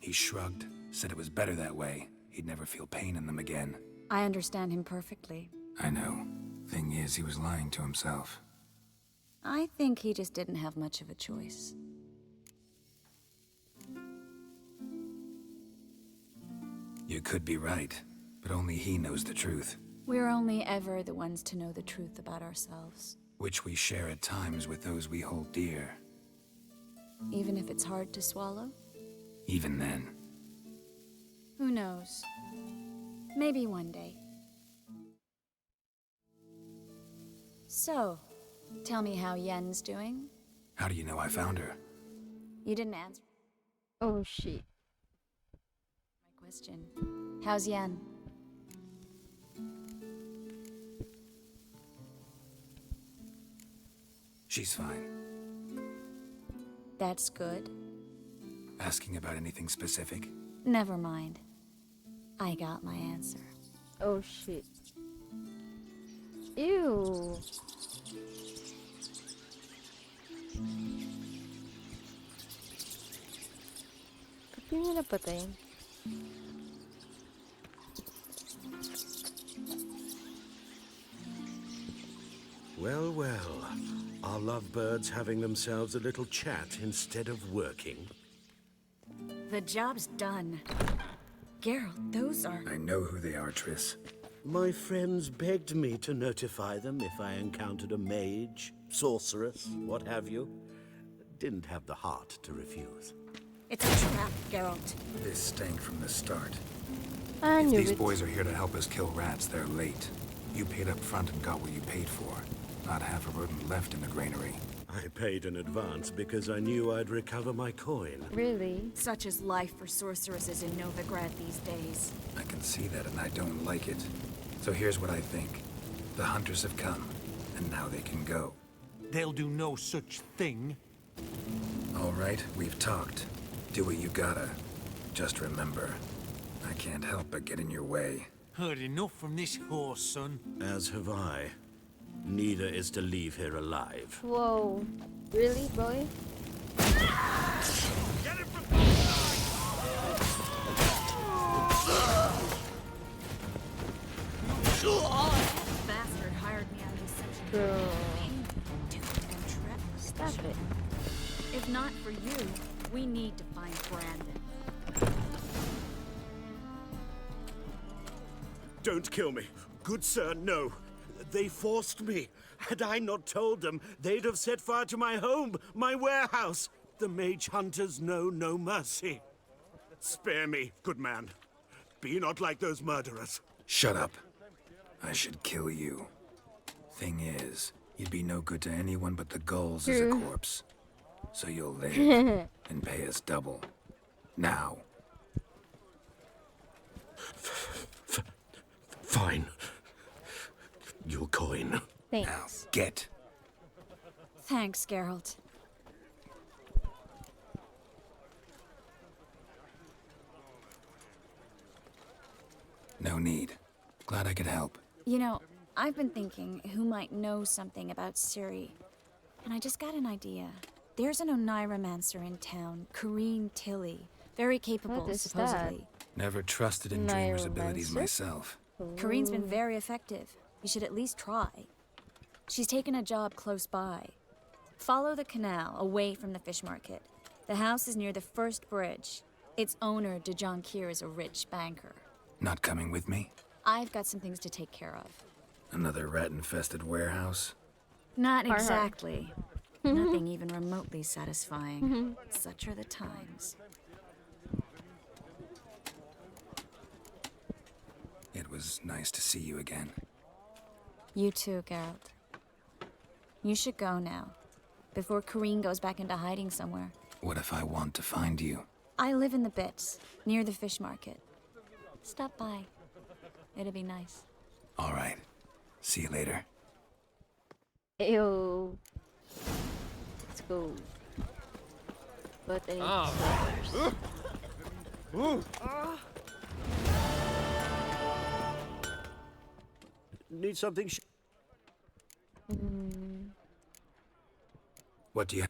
S3: He shrugged, said it was better that way. He'd never feel pain in them again.
S12: I understand him perfectly.
S3: I know. Thing is, he was lying to himself.
S12: I think he just didn't have much of a choice.
S3: You could be right, but only he knows the truth.
S12: We're only ever the ones to know the truth about ourselves.
S3: Which we share at times with those we hold dear.
S12: Even if it's hard to swallow?
S3: Even then.
S12: Who knows? Maybe one day. So, tell me how Yen's doing.
S3: How do you know I found her?
S12: You didn't answer
S1: Oh, shit.
S12: my question. How's Yen?
S3: She's fine.
S12: That's good.
S3: Asking about anything specific?
S12: Never mind. I got my answer.
S1: Oh, shit. Ew. Ba't yun yung napatayin?
S6: Well, well. Are lovebirds having themselves a little chat instead of working?
S12: The job's done. Geralt, those are...
S3: I know who they are, Triss.
S6: My friends begged me to notify them if I encountered a mage, sorceress, what have you. Didn't have the heart to refuse.
S12: It's a trap, Geralt.
S3: This stank from the start.
S1: I
S3: If
S1: knew
S3: these
S1: it.
S3: boys are here to help us kill rats, they're late. You paid up front and got what you paid for. Not half a rodent left in the granary.
S6: I paid in advance because I knew I'd recover my coin.
S1: Really?
S12: Such is life for sorceresses in Novigrad these days.
S3: I can see that and I don't like it. So here's what I think. The hunters have come, and now they can go.
S17: They'll do no such thing.
S3: All right, we've talked. Do what you gotta. Just remember, I can't help but get in your way.
S17: Heard enough from this horse, son.
S6: As have I. Neither is to leave here alive.
S1: Whoa. Really, boy?
S12: Bastard hired me out of his section.
S1: Bro.
S12: Stop it. If not for you, we need to find Brandon.
S6: Don't kill me. Good sir, no. They forced me. Had I not told them, they'd have set fire to my home, my warehouse. The mage hunters know no mercy. Spare me, good man. Be not like those murderers.
S3: Shut up. I should kill you. Thing is, you'd be no good to anyone but the gulls as a
S1: True.
S3: corpse. So you'll live and pay us double. Now.
S6: Fine. Your coin.
S1: Thanks.
S3: Now, get.
S12: Thanks, Geralt.
S3: No need. Glad I could help.
S12: You know, I've been thinking who might know something about Ciri. And I just got an idea. There's an Oneiromancer in town, Corrine Tilly. Very capable,
S1: What is
S12: supposedly.
S3: Never trusted in Dreamer's abilities
S1: Neuromancer?
S3: myself.
S12: Corine's been very effective. You should at least try. She's taken a job close by. Follow the canal, away from the fish market. The house is near the first bridge. Its owner, Dejon Kier, is a rich banker.
S3: Not coming with me?
S12: I've got some things to take care of.
S3: Another rat-infested warehouse?
S12: Not
S1: Hard.
S12: exactly. Nothing even remotely satisfying. Such are the times.
S3: It was nice to see you again.
S12: You too, Geralt. You should go now, before Corrine goes back into hiding somewhere.
S3: What if I want to find you?
S12: I live in the Bits, near the fish market. Stop by. It'll be nice.
S3: All right. See you later.
S1: Ew. Let's go. But I need
S6: Need something?
S3: What do you...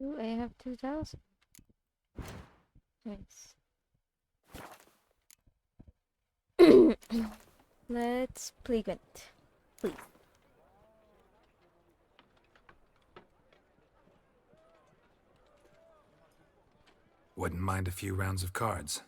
S1: Ooh, I have 2,000. Nice. Let's play Gwent, please.
S3: Wouldn't mind a few rounds of cards.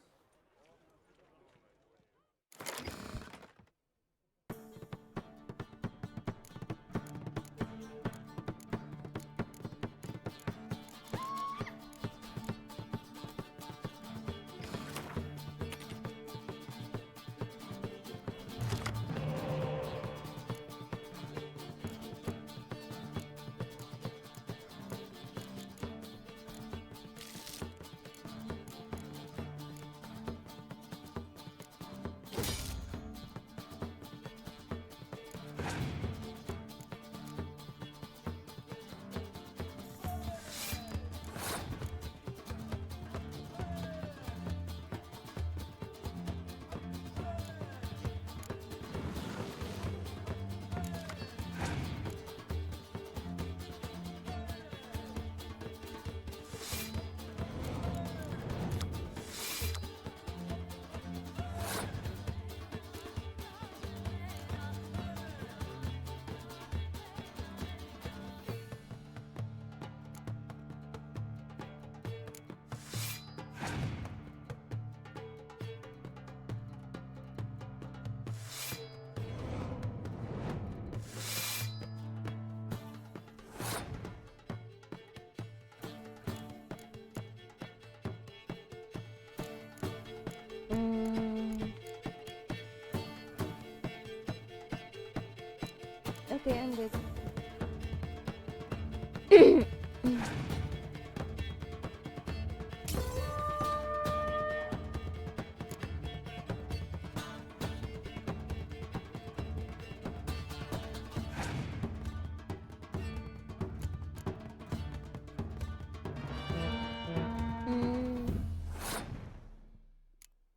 S1: Okay, I'm good.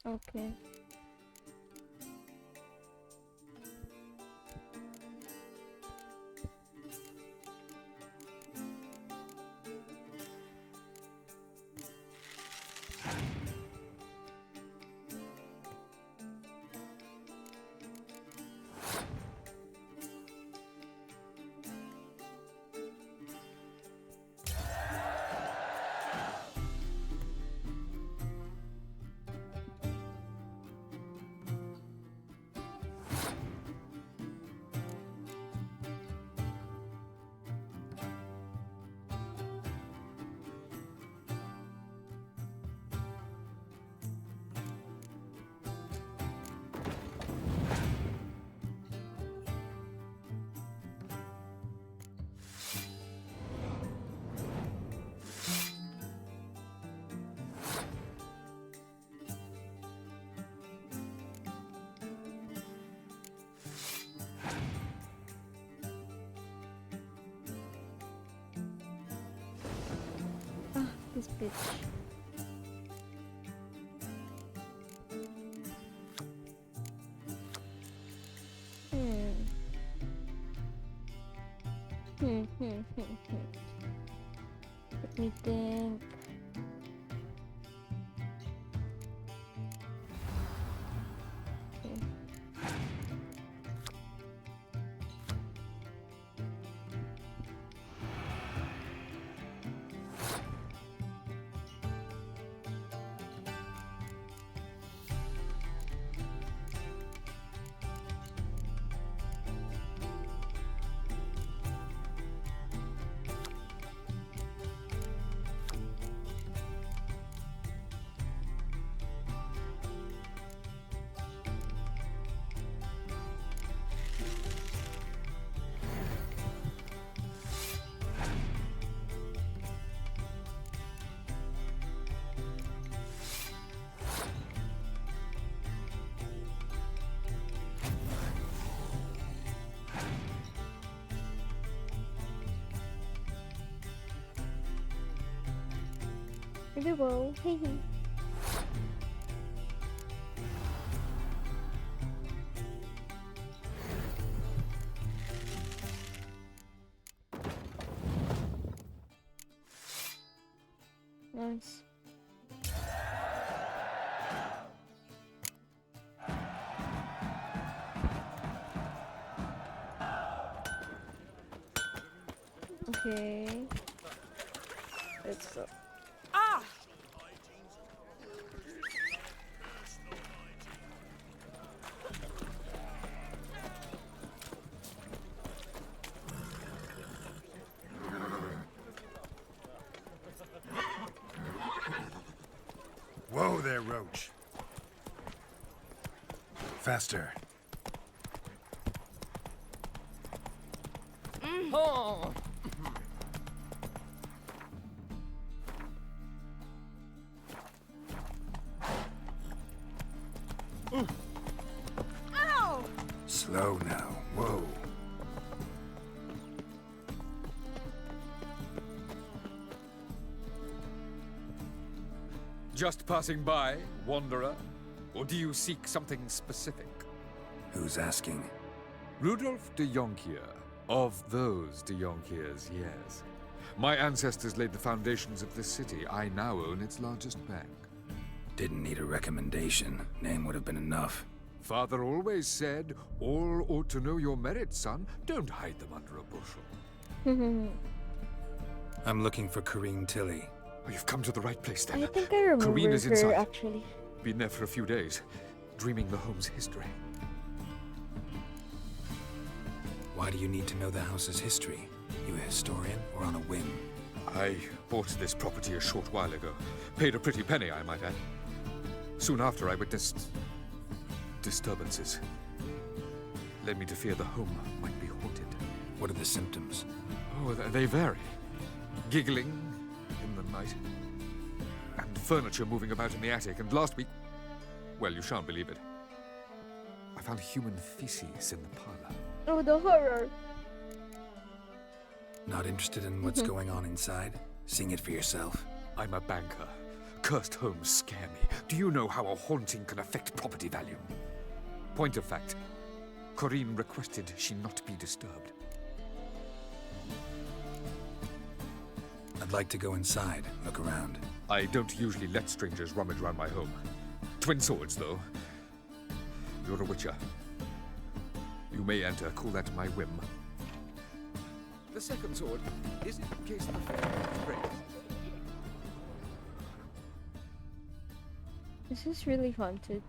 S1: Okay. This bitch. Let me think. The bow. Hey. Nice. Okay. Let's go.
S8: Ah!
S3: Whoa there, Roach. Faster.
S9: Oh!
S11: Ow!
S3: Slow now. Whoa.
S18: Just passing by, wanderer? Or do you seek something specific?
S3: Who's asking?
S18: Rudolf de Jonkier. Of those de Jonkiers, yes. My ancestors laid the foundations of this city. I now own its largest bank.
S3: Didn't need a recommendation. Name would have been enough.
S18: Father always said, all ought to know your merits, son. Don't hide them under a bushel.
S3: I'm looking for Corrine Tilly.
S18: Oh, you've come to the right place then.
S1: I think I remember
S18: Corrine is
S1: her
S18: inside.
S1: actually.
S18: Been there for a few days, dreaming the home's history.
S3: Why do you need to know the house's history? You a historian or on a whim?
S18: I bought this property a short while ago. Paid a pretty penny, I might add. Soon after, I witnessed disturbances. Led me to fear the home might be haunted.
S3: What are the symptoms?
S18: Oh, they vary. Giggling in the night. And furniture moving about in the attic. And last week, well, you shan't believe it, I found human feces in the parlor.
S1: Oh, the horror.
S3: Not interested in what's going on inside? Seeing it for yourself?
S18: I'm a banker. Cursed homes scare me. Do you know how a haunting can affect property value? Point of fact, Corrine requested she not be disturbed.
S3: I'd like to go inside, look around.
S18: I don't usually let strangers rummage around my home. Twin swords, though. You're a witcher. You may enter, call that my whim. The second sword is in case the fair breaks.
S1: This is really haunted.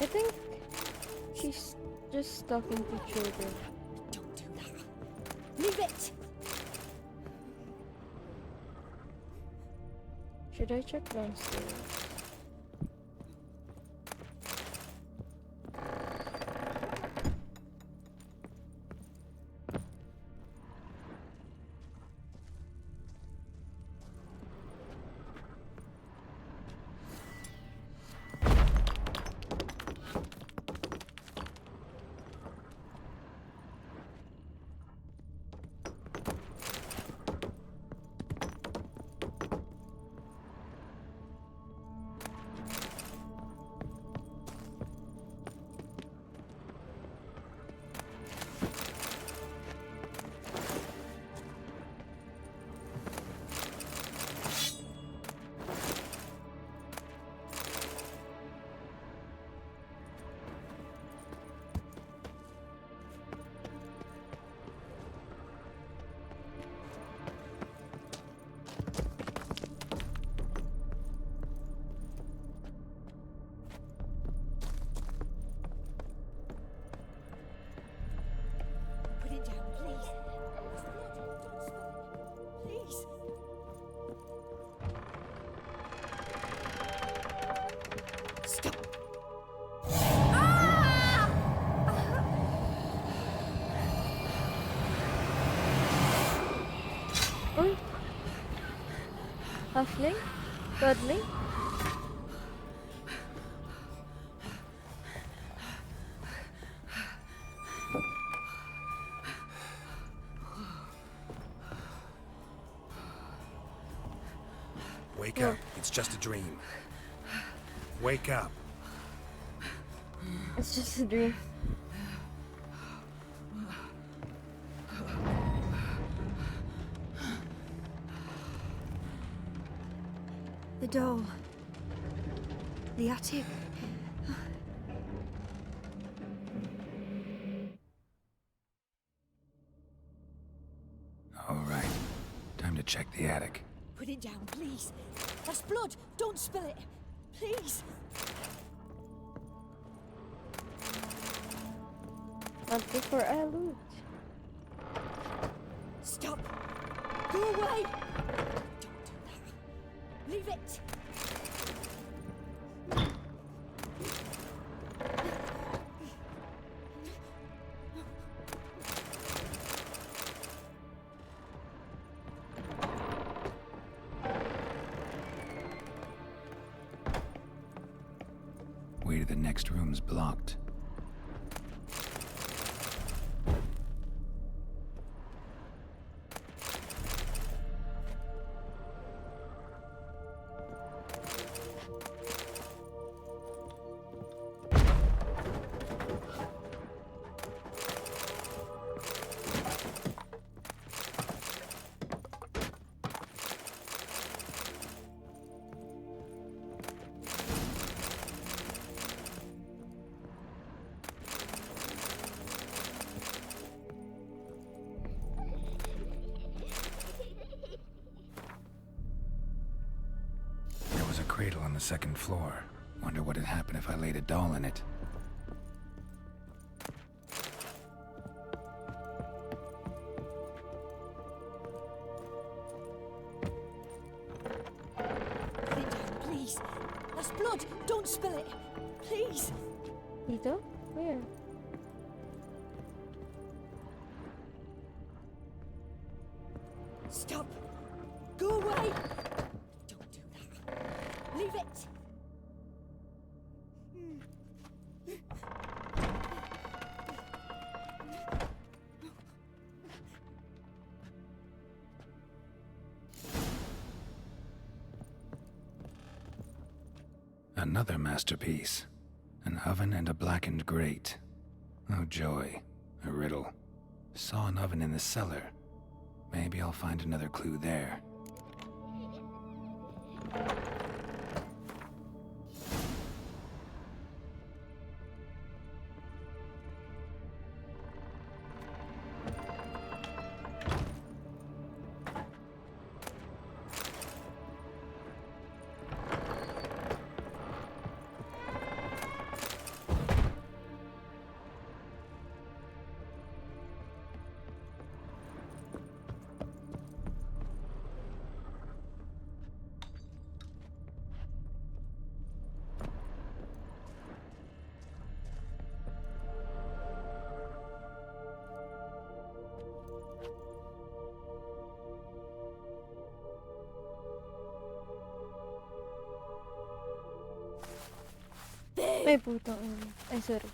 S1: I think she's just talking to children.
S11: Don't do that. Leave it!
S1: Should I check downstairs? Huffling? Cuddling?
S3: Wake up. It's just a dream. Wake up.
S1: It's just a dream.
S11: The doll. The attic.
S3: All right. Time to check the attic.
S19: Put it down, please. That's blood. Don't spill it. Please.
S1: Not before I loot.
S19: Stop. Go away. Don't do that. Leave it.
S3: Way to the next room's blocked. There was a cradle on the second floor. Wonder what had happened if I laid a doll in it.
S19: Put it down, please. That's blood. Don't spill it. Please.
S1: Dito? Where?
S19: Stop. Go away. Don't do that. Leave it.
S3: Another masterpiece. An oven and a blackened grate. Oh joy. A riddle. Saw an oven in the cellar. Maybe I'll find another clue there.
S1: Ay, putang ina. Ay, sorry.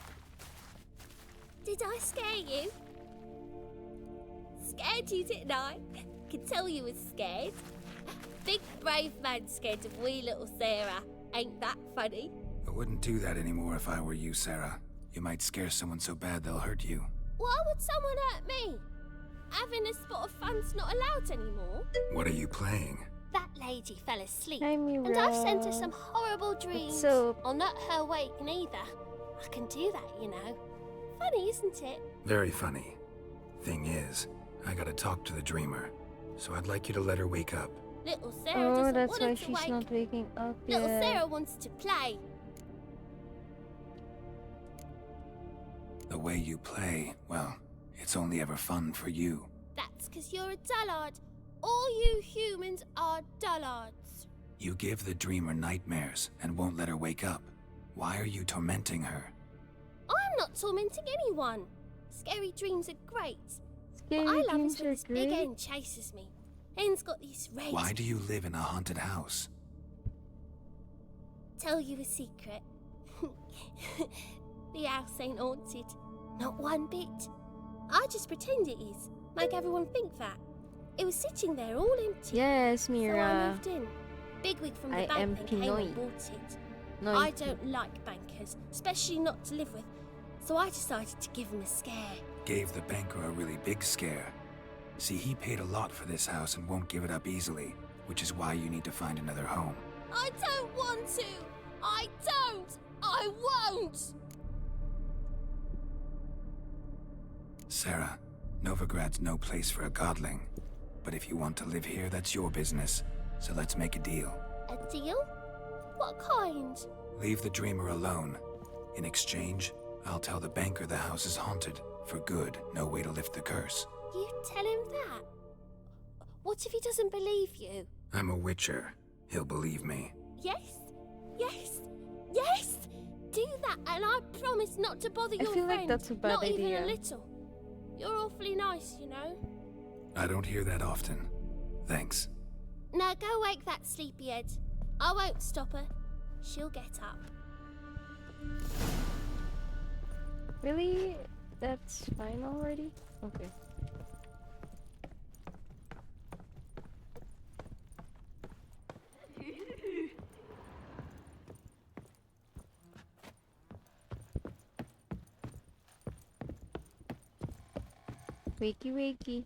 S20: Did I scare you? Scared you, didn't I? Can tell you was scared. Big brave man scared of wee little Sarah. Ain't that funny?
S3: I wouldn't do that anymore if I were you, Sarah. You might scare someone so bad they'll hurt you.
S20: Why would someone hurt me? Having a spot of fun's not allowed anymore.
S3: What are you playing?
S20: That lady fell asleep,
S1: Hi,
S20: and I've sent her
S1: Mira.
S20: some horrible dreams.
S1: So-
S20: I'll not her wake neither. I can do that, you know. Funny, isn't it?
S3: Very funny. Thing is, I gotta talk to the dreamer. So I'd like you to let her wake up.
S20: Little Sarah
S1: Oh,
S20: doesn't
S1: that's
S20: want
S1: why
S20: her to
S1: she's
S20: wake.
S1: not waking up
S20: Little
S1: yet.
S20: Sarah wants to play.
S3: The way you play, well, it's only ever fun for you.
S20: That's 'cause you're a dullard. All you humans are dullards.
S3: You give the dreamer nightmares and won't let her wake up. Why are you tormenting her?
S20: I'm not tormenting anyone. Scary dreams are great.
S1: Scary
S20: what I love
S1: dreams
S20: is when
S1: are
S20: this big
S1: great.
S20: end chases me. Hen's got this red...
S3: Why do you live in a haunted house?
S20: Tell you a secret. The house ain't haunted. Not one bit. I just pretend it is. Make everyone think that. It was sitting there all empty.
S1: Yes,
S20: So I
S1: Mira.
S20: moved in. Bigwig from the
S1: I am
S20: bank then came
S1: Pinoy.
S20: and bought it.
S1: No,
S20: I don't like bankers, especially not to live with. So I decided to give him a scare.
S3: Gave the banker a really big scare. See, he paid a lot for this house and won't give it up easily, which is why you need to find another home.
S20: I don't want to! I don't! I won't!
S3: Sarah, Novigrad's no place for a godling. But if you want to live here, that's your business. So let's make a deal.
S20: A deal? What kind?
S3: Leave the dreamer alone. In exchange, I'll tell the banker the house is haunted. For good, no way to lift the curse.
S20: You tell him that? What if he doesn't believe you?
S3: I'm a witcher. He'll believe me.
S20: Yes? Yes? Yes! Do that and I promise not to bother
S1: I
S20: your
S1: feel
S20: friend.
S1: like that's a bad
S20: not
S1: idea.
S20: even a little. You're awfully nice, you know.
S3: I don't hear that often. Thanks.
S20: Now go wake that sleepyhead. I won't stop her. She'll get up.
S1: Really? That's fine already? Okay. Wakey wakey.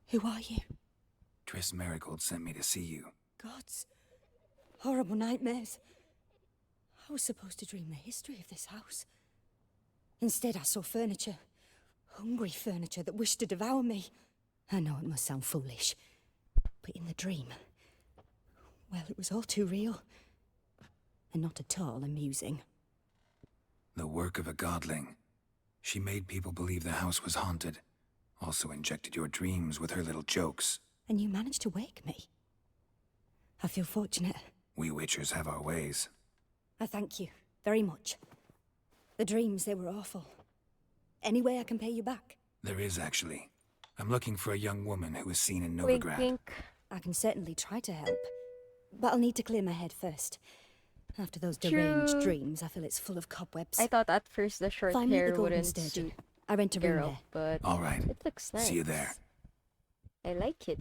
S19: Who are you?
S3: Triss Marigold sent me to see you.
S19: Gods. Horrible nightmares. I was supposed to dream the history of this house. Instead, I saw furniture. Hungry furniture that wished to devour me. I know it must sound foolish, but in the dream, well, it was all too real. And not at all amusing.
S3: The work of a godling. She made people believe the house was haunted. Also injected your dreams with her little jokes.
S19: And you managed to wake me. I feel fortunate.
S3: We witchers have our ways.
S19: I thank you very much. The dreams, they were awful. Any way I can pay you back?
S3: There is, actually. I'm looking for a young woman who was seen in
S1: Wink,
S3: Novigrad.
S1: wink.
S19: I can certainly try to help. But I'll need to clear my head first. After those
S1: True.
S19: deranged dreams, I feel it's full of cobwebs.
S1: I thought at first the short
S19: Find me at
S1: hair
S19: the Golden
S1: wouldn't
S19: Sturgeon.
S1: suit
S19: I rent a room
S1: Geralt,
S19: there.
S1: but
S3: All right.
S1: it looks nice.
S3: See you there.
S1: I like it.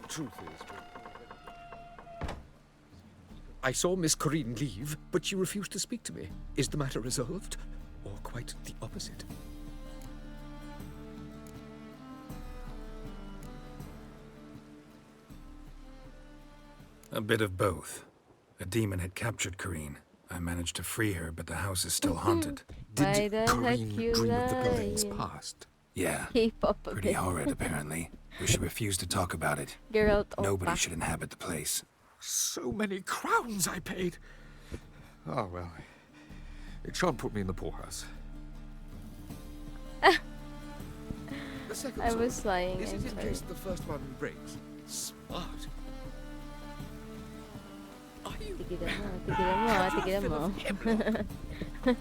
S18: Truth is, I saw Miss Corinne leave, but she refused to speak to me. Is the matter resolved? Or quite the opposite?
S3: A bit of both. A demon had captured Corinne. I managed to free her, but the house is still haunted.
S1: Why the heck
S18: Corinne
S1: you
S18: dream of the building's
S1: lying?
S18: past?
S3: Yeah.
S1: Keep up a
S3: Pretty
S1: bit.
S3: horrid, apparently. We should refuse to talk about it.
S1: Geralt
S3: Nobody
S1: Oppa.
S3: should inhabit the place.
S18: So many crowns I paid. Oh, well. It shan't put me in the poorhouse. The second
S1: I
S18: sword,
S1: was lying,
S18: Is
S1: I'm
S18: it in
S1: sorry.
S18: case the first one breaks? Smart. Are you
S1: Tigilan mo, tigilan mo, tigilan mo.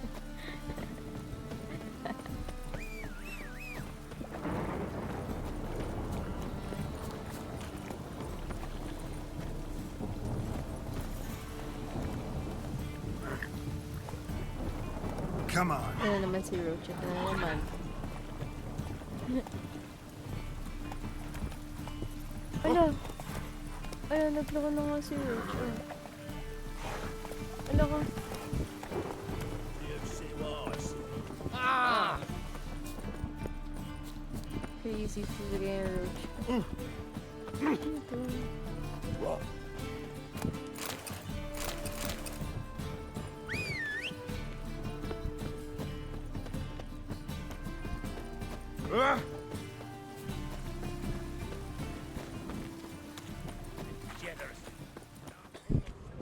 S14: Come on.
S1: Ano naman si Roach? Ito na naman. Ala! Ala, naglaro na nga si Roach. Oh. Ala ka.
S7: Ah!
S1: Crazy talaga yung Roach.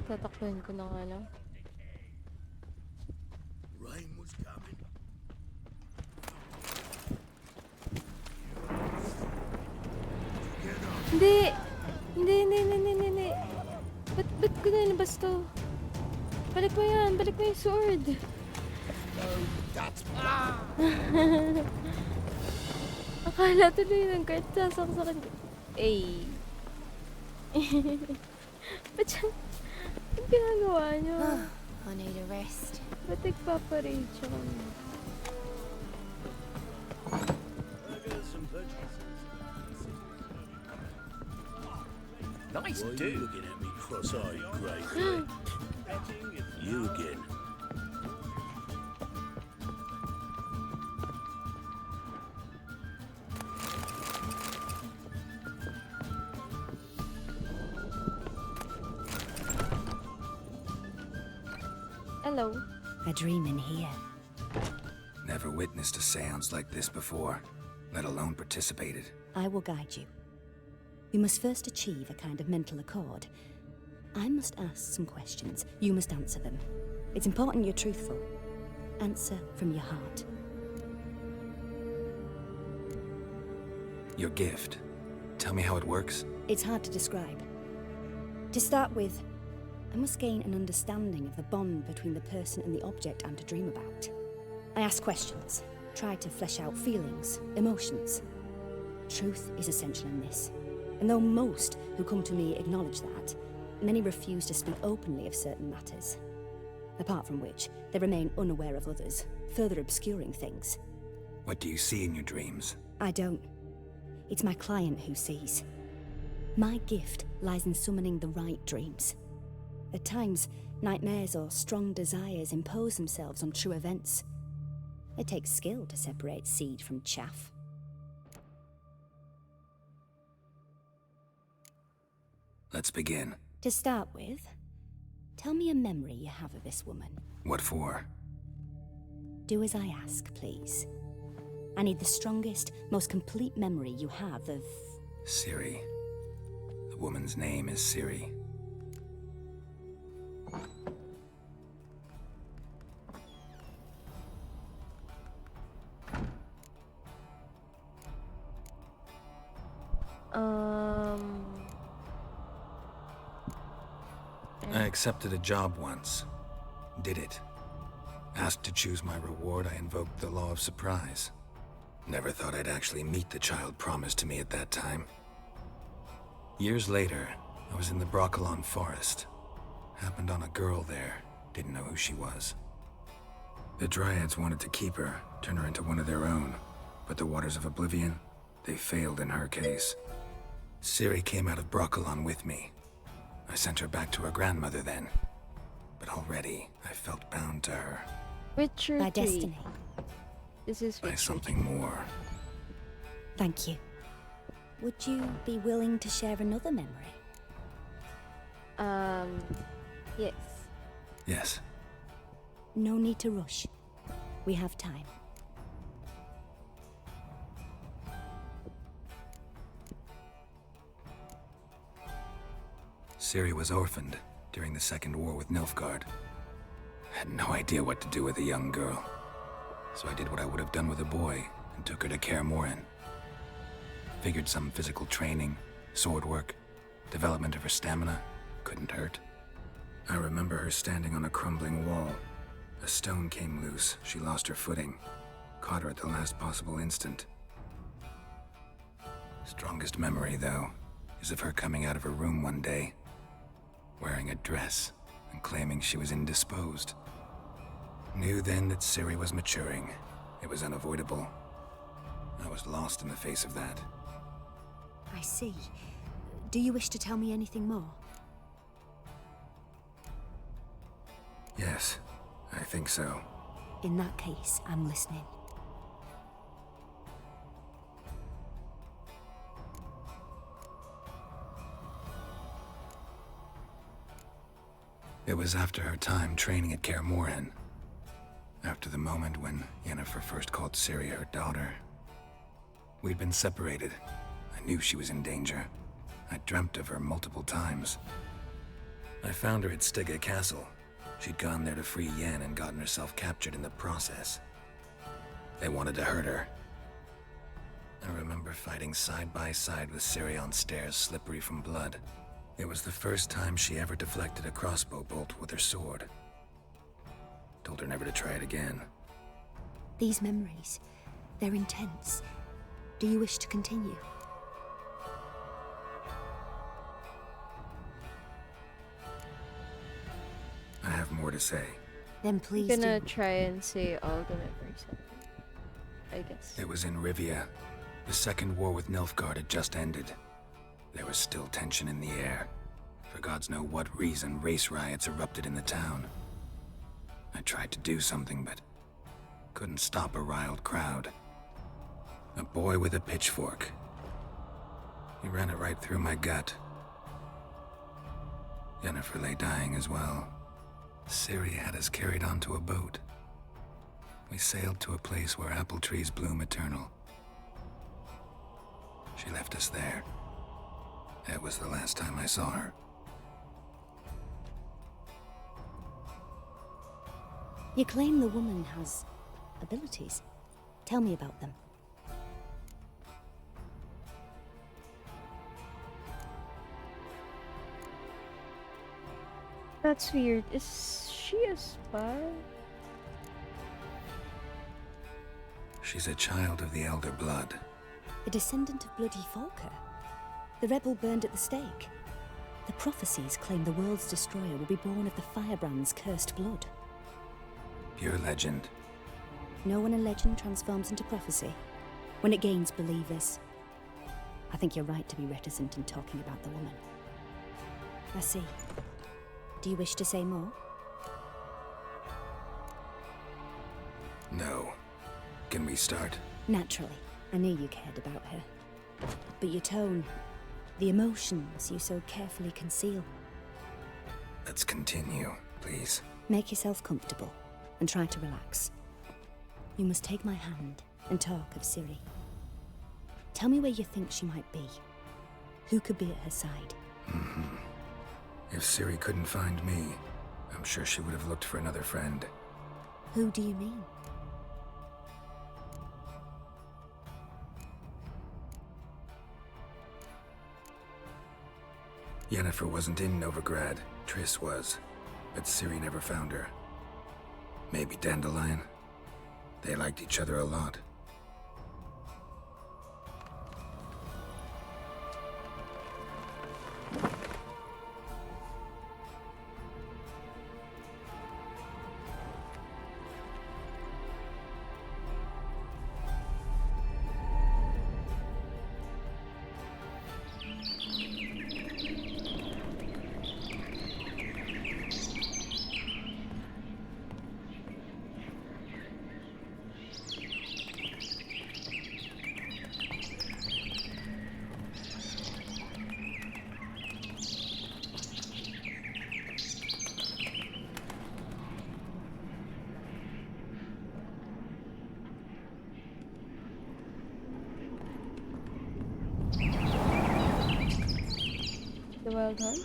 S1: Ito. Tatakbuhin ko na nga lang.
S4: Rain was coming.
S1: Hindi! Hindi. Ba't ko nalabas to? Balik mo yan! Balik mo yung sword!
S4: That's
S1: Akala tuloy ng cart sasaksakan ko. Ay! Ba't siya? Anong ginagawa niyo?
S11: I need a rest.
S1: Ba't nagpaparage ako?
S6: Nice Why dude. You looking at me cross-eyed, Grey? You again.
S1: Hello.
S19: A dream in here.
S3: Never witnessed a seance like this before, let alone participated.
S19: I will guide you. You must first achieve a kind of mental accord. I must ask some questions. You must answer them. It's important you're truthful. Answer from your heart.
S3: Your gift. Tell me how it works.
S19: It's hard to describe. To start with, I must gain an understanding of the bond between the person and the object I'm to dream about. I ask questions, try to flesh out feelings, emotions. Truth is essential in this. And though most who come to me acknowledge that, many refuse to speak openly of certain matters. Apart from which, they remain unaware of others, further obscuring things.
S3: What do you see in your dreams?
S19: I don't. It's my client who sees. My gift lies in summoning the right dreams. At times, nightmares or strong desires impose themselves on true events. It takes skill to separate seed from chaff.
S3: Let's begin.
S19: To start with, tell me a memory you have of this woman.
S3: What for?
S19: Do as I ask, please. I need the strongest, most complete memory you have of...
S3: Ciri. The woman's name is Ciri. I accepted a job once. Did it. Asked to choose my reward, I invoked the law of surprise. Never thought I'd actually meet the child promised to me at that time. Years later, I was in the Broccolon forest. Happened on a girl there. Didn't know who she was. The Dryads wanted to keep her, turn her into one of their own. But the Waters of Oblivion, they failed in her case. Ciri came out of Broccolon with me. I sent her back to her grandmother then. But already, I felt bound to her.
S1: Witcher 3.
S19: By destiny.
S1: This is
S3: by something more.
S19: Thank you. Would you be willing to share another memory?
S1: Yes.
S3: Yes.
S19: No need to rush. We have time.
S3: Ciri was orphaned during the Second War with Nilfgaard. Had no idea what to do with a young girl. So I did what I would have done with a boy and took her to Kaer Morhen. Figured some physical training, sword work, development of her stamina couldn't hurt. I remember her standing on a crumbling wall. A stone came loose, she lost her footing. Caught her at the last possible instant. Strongest memory, though, is of her coming out of her room one day, wearing a dress and claiming she was indisposed. Knew then that Ciri was maturing. It was unavoidable. I was lost in the face of that.
S19: I see. Do you wish to tell me anything more?
S3: Yes, I think so.
S19: In that case, I'm listening.
S3: It was after her time training at Kaer Morhen. After the moment when Yennefer first called Ciri her daughter. We'd been separated. I knew she was in danger. I dreamt of her multiple times. I found her at Stege Castle. She'd gone there to free Yen and gotten herself captured in the process. They wanted to hurt her. I remember fighting side by side with Ciri on stairs slippery from blood. It was the first time she ever deflected a crossbow bolt with her sword. Told her never to try it again.
S21: These memories, they're intense. Do you wish to continue?
S3: I have more to say.
S21: Then please
S1: I'm gonna
S21: do.
S1: try and say all the memories, I guess.
S3: It was in Rivia. The Second War with Nilfgaard had just ended. There was still tension in the air. For gods know what reason, race riots erupted in the town. I tried to do something, but couldn't stop a riled crowd. A boy with a pitchfork. He ran it right through my gut. Yennefer lay dying as well. Ciri had us carried onto a boat. We sailed to a place where apple trees bloom eternal. She left us there. That was the last time I saw her.
S21: You claim the woman has abilities. Tell me about them.
S1: That's weird. Is she a spy?
S3: She's a child of the Elder Blood.
S21: A descendant of bloody Falker. The rebel burned at the stake. The prophecies claim the world's destroyer will be born of the Firebrand's cursed blood.
S3: Pure legend.
S21: Know when a legend transforms into prophecy? When it gains believers. I think you're right to be reticent in talking about the woman. I see. Do you wish to say more?
S3: No. Can we start?
S21: Naturally. I knew you cared about her. But your tone, the emotions you so carefully conceal.
S3: Let's continue, please.
S21: Make yourself comfortable and try to relax. You must take my hand and talk of Ciri. Tell me where you think she might be. Who could be at her side?
S3: If Ciri couldn't find me, I'm sure she would have looked for another friend.
S21: Who do you mean?
S3: Yennefer wasn't in Novigrad. Triss was. But Ciri never found her. Maybe Dandelion? They liked each other a lot.
S1: The Wild Hunt?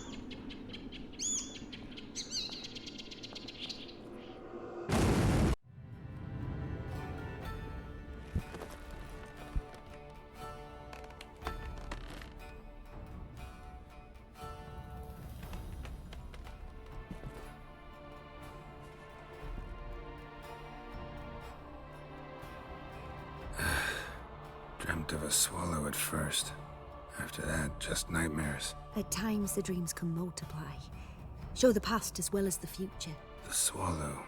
S3: Dreamt of a swallow at first. After that, just nightmares.
S21: At times the dreams can multiply. Show the past as well as the future.
S3: The swallow.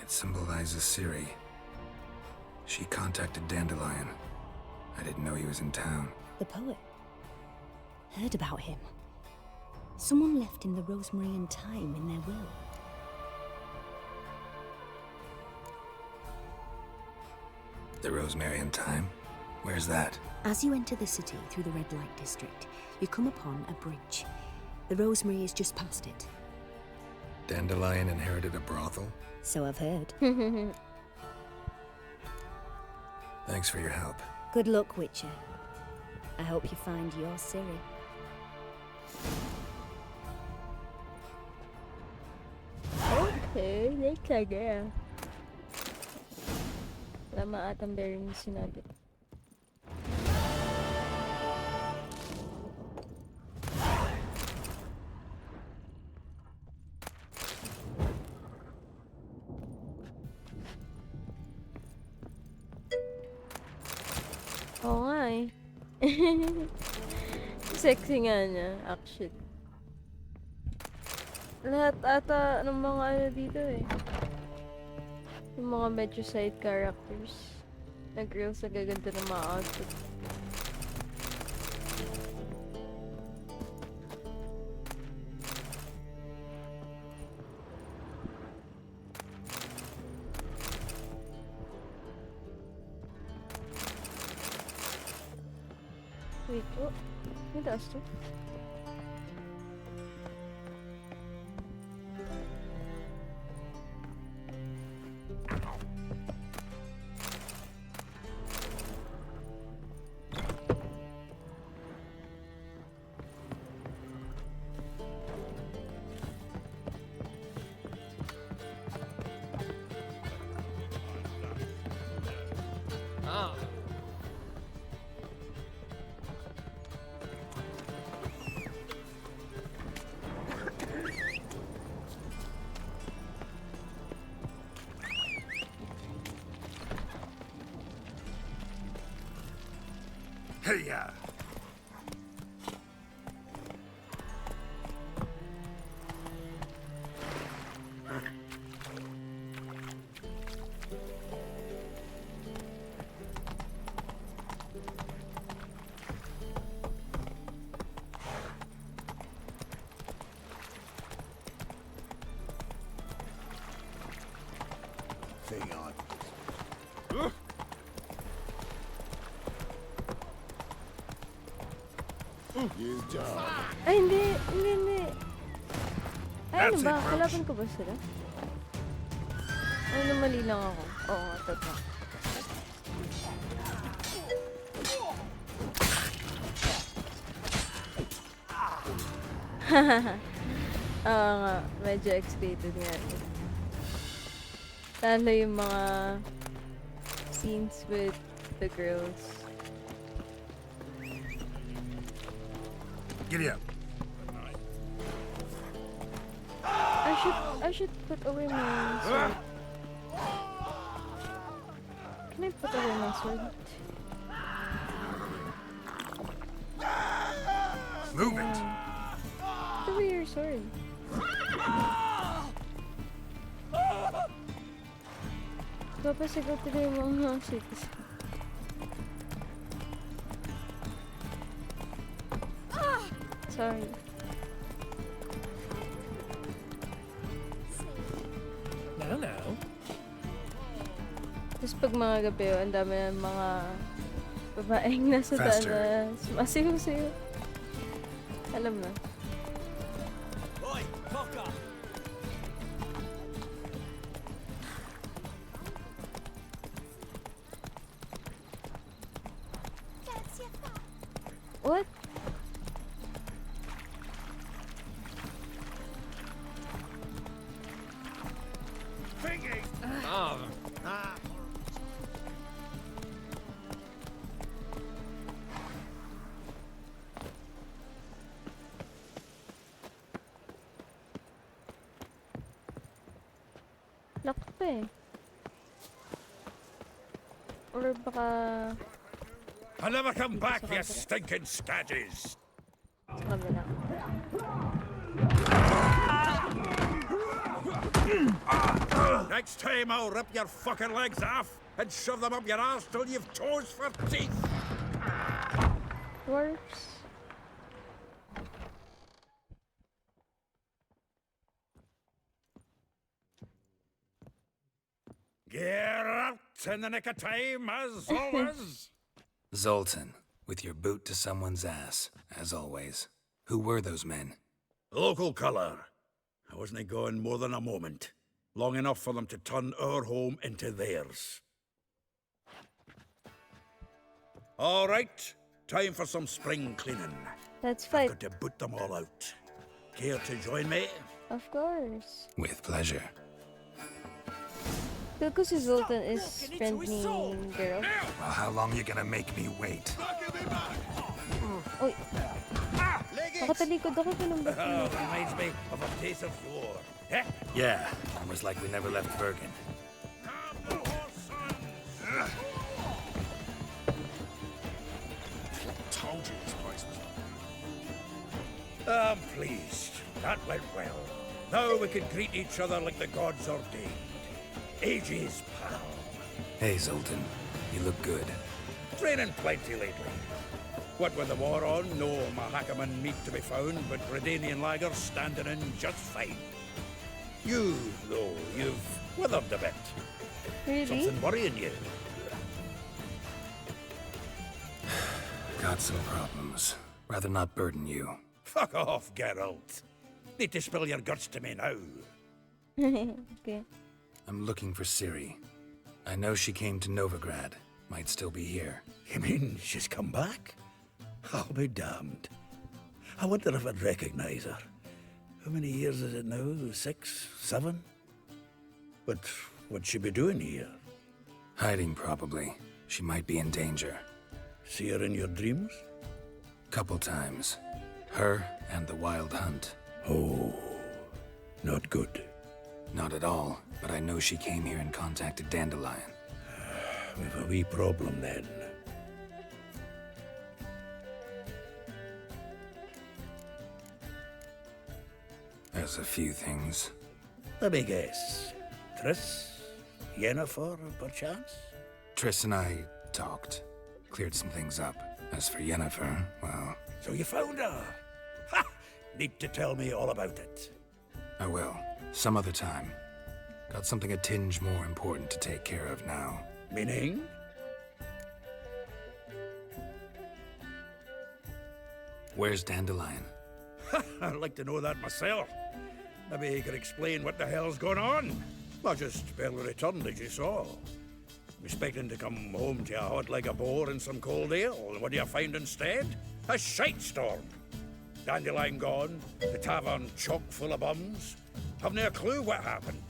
S3: It symbolizes Ciri. She contacted Dandelion. I didn't know he was in town.
S21: The poet. Heard about him. Someone left him the rosemary and thyme in their will.
S3: The Rosemary and Thyme? Where's that?
S21: As you enter the city through the Red Light District, you come upon a bridge. The rosemary is just past it.
S3: Dandelion inherited a brothel?
S21: So I've heard.
S3: Thanks for your help.
S21: Good luck, Witcher. I hope you find your Ciri.
S1: Okay, next again. Wala atang bearing sinabi. Oo nga eh. Sexy nga niya, actually. Lahat ata ng mga ano dito eh. Yung mga medyo side characters. Nag-reels sa gaganda ng mga outfit. Wait, oh. May taas to.
S7: Hey-ya!
S5: Thing on. You dog.
S1: Ay, hindi. Ay, ano ba? Kalaban ko ba sila? Ay, namali lang ako. Oo nga, totoo. Oo nga, medyo X-rated nga. Lalo yung mga scenes with the girls.
S7: Giddy up.
S1: I should put away my sword. Can I put away my sword?
S7: Move it.
S1: Put away your sword. Papasagot nila yung mga cities. Sorry.
S9: No.
S1: Tapos pag mga gabi, ang dami ng mga babaeng nasa daan na sumasigaw-sigaw. Alam na.
S8: Oi, fucker!
S1: What? Lock pa eh. Or baka...
S7: I'll never come back, you stinking scadges!
S1: Sa kabila.
S7: Next time I'll rip your fucking legs off and shove them up your arse till you've toes for teeth!
S1: Works.
S7: Get out in the nick of time, as always!
S3: Zoltan, with your boot to someone's ass, as always. Who were those men?
S7: Local colour. I wasn't gone more than a moment. Long enough for them to turn our home into theirs. All right, time for some spring cleaning.
S1: Let's fight.
S7: I've got to boot them all out. Care to join me?
S1: Of course.
S3: With pleasure.
S1: Feel ko si Zoltan is friend ni Geralt.
S3: Well, how long you gonna make me wait?
S1: Uy. Nakatalikod ako pinambot
S7: Oh, reminds me of a taste of war. Eh? Yeah, almost like we never left Bergen.
S13: Told you this place was...
S7: I'm pleased. That went well. Now we can greet each other like the gods ordained. Ages, pal.
S3: Hey, Zoltan. You look good.
S7: Training plenty lately. What with the war on, no Mahakaman meat to be found, but Redanian lagers standing in just fine. You, though, you've withered a bit.
S1: Really?
S7: Something worrying you?
S3: Got some problems. Rather not burden you.
S7: Fuck off, Geralt. Need to spill your guts to me now.
S1: Okay.
S3: I'm looking for Ciri. I know she came to Novigrad. Might still be here.
S7: You mean she's come back? I'll be damned. I wonder if I'd recognize her. How many years is it now? 6, 7? But what'd she be doing here?
S3: Hiding, probably. She might be in danger.
S7: See her in your dreams?
S3: Couple times. Her and the Wild Hunt.
S7: Oh, not good.
S3: Not at all, but I know she came here and contacted Dandelion.
S7: We've a wee problem then.
S3: There's a few things.
S7: Let me guess. Triss? Yennefer, perchance?
S3: Triss and I talked. Cleared some things up. As for Yennefer, well...
S7: So you found her? Ha! Need to tell me all about it.
S3: I will. Some other time. Got something a tinge more important to take care of now.
S7: Meaning?
S3: Where's Dandelion?
S7: I'd like to know that myself. Maybe he could explain what the hell's going on. I just barely returned, as you saw. Expecting to come home to a hot like a boar and some cold ale, and what do you find instead? A shite storm. Dandelion gone, the tavern chock full of bums. Haven't a clue what happened.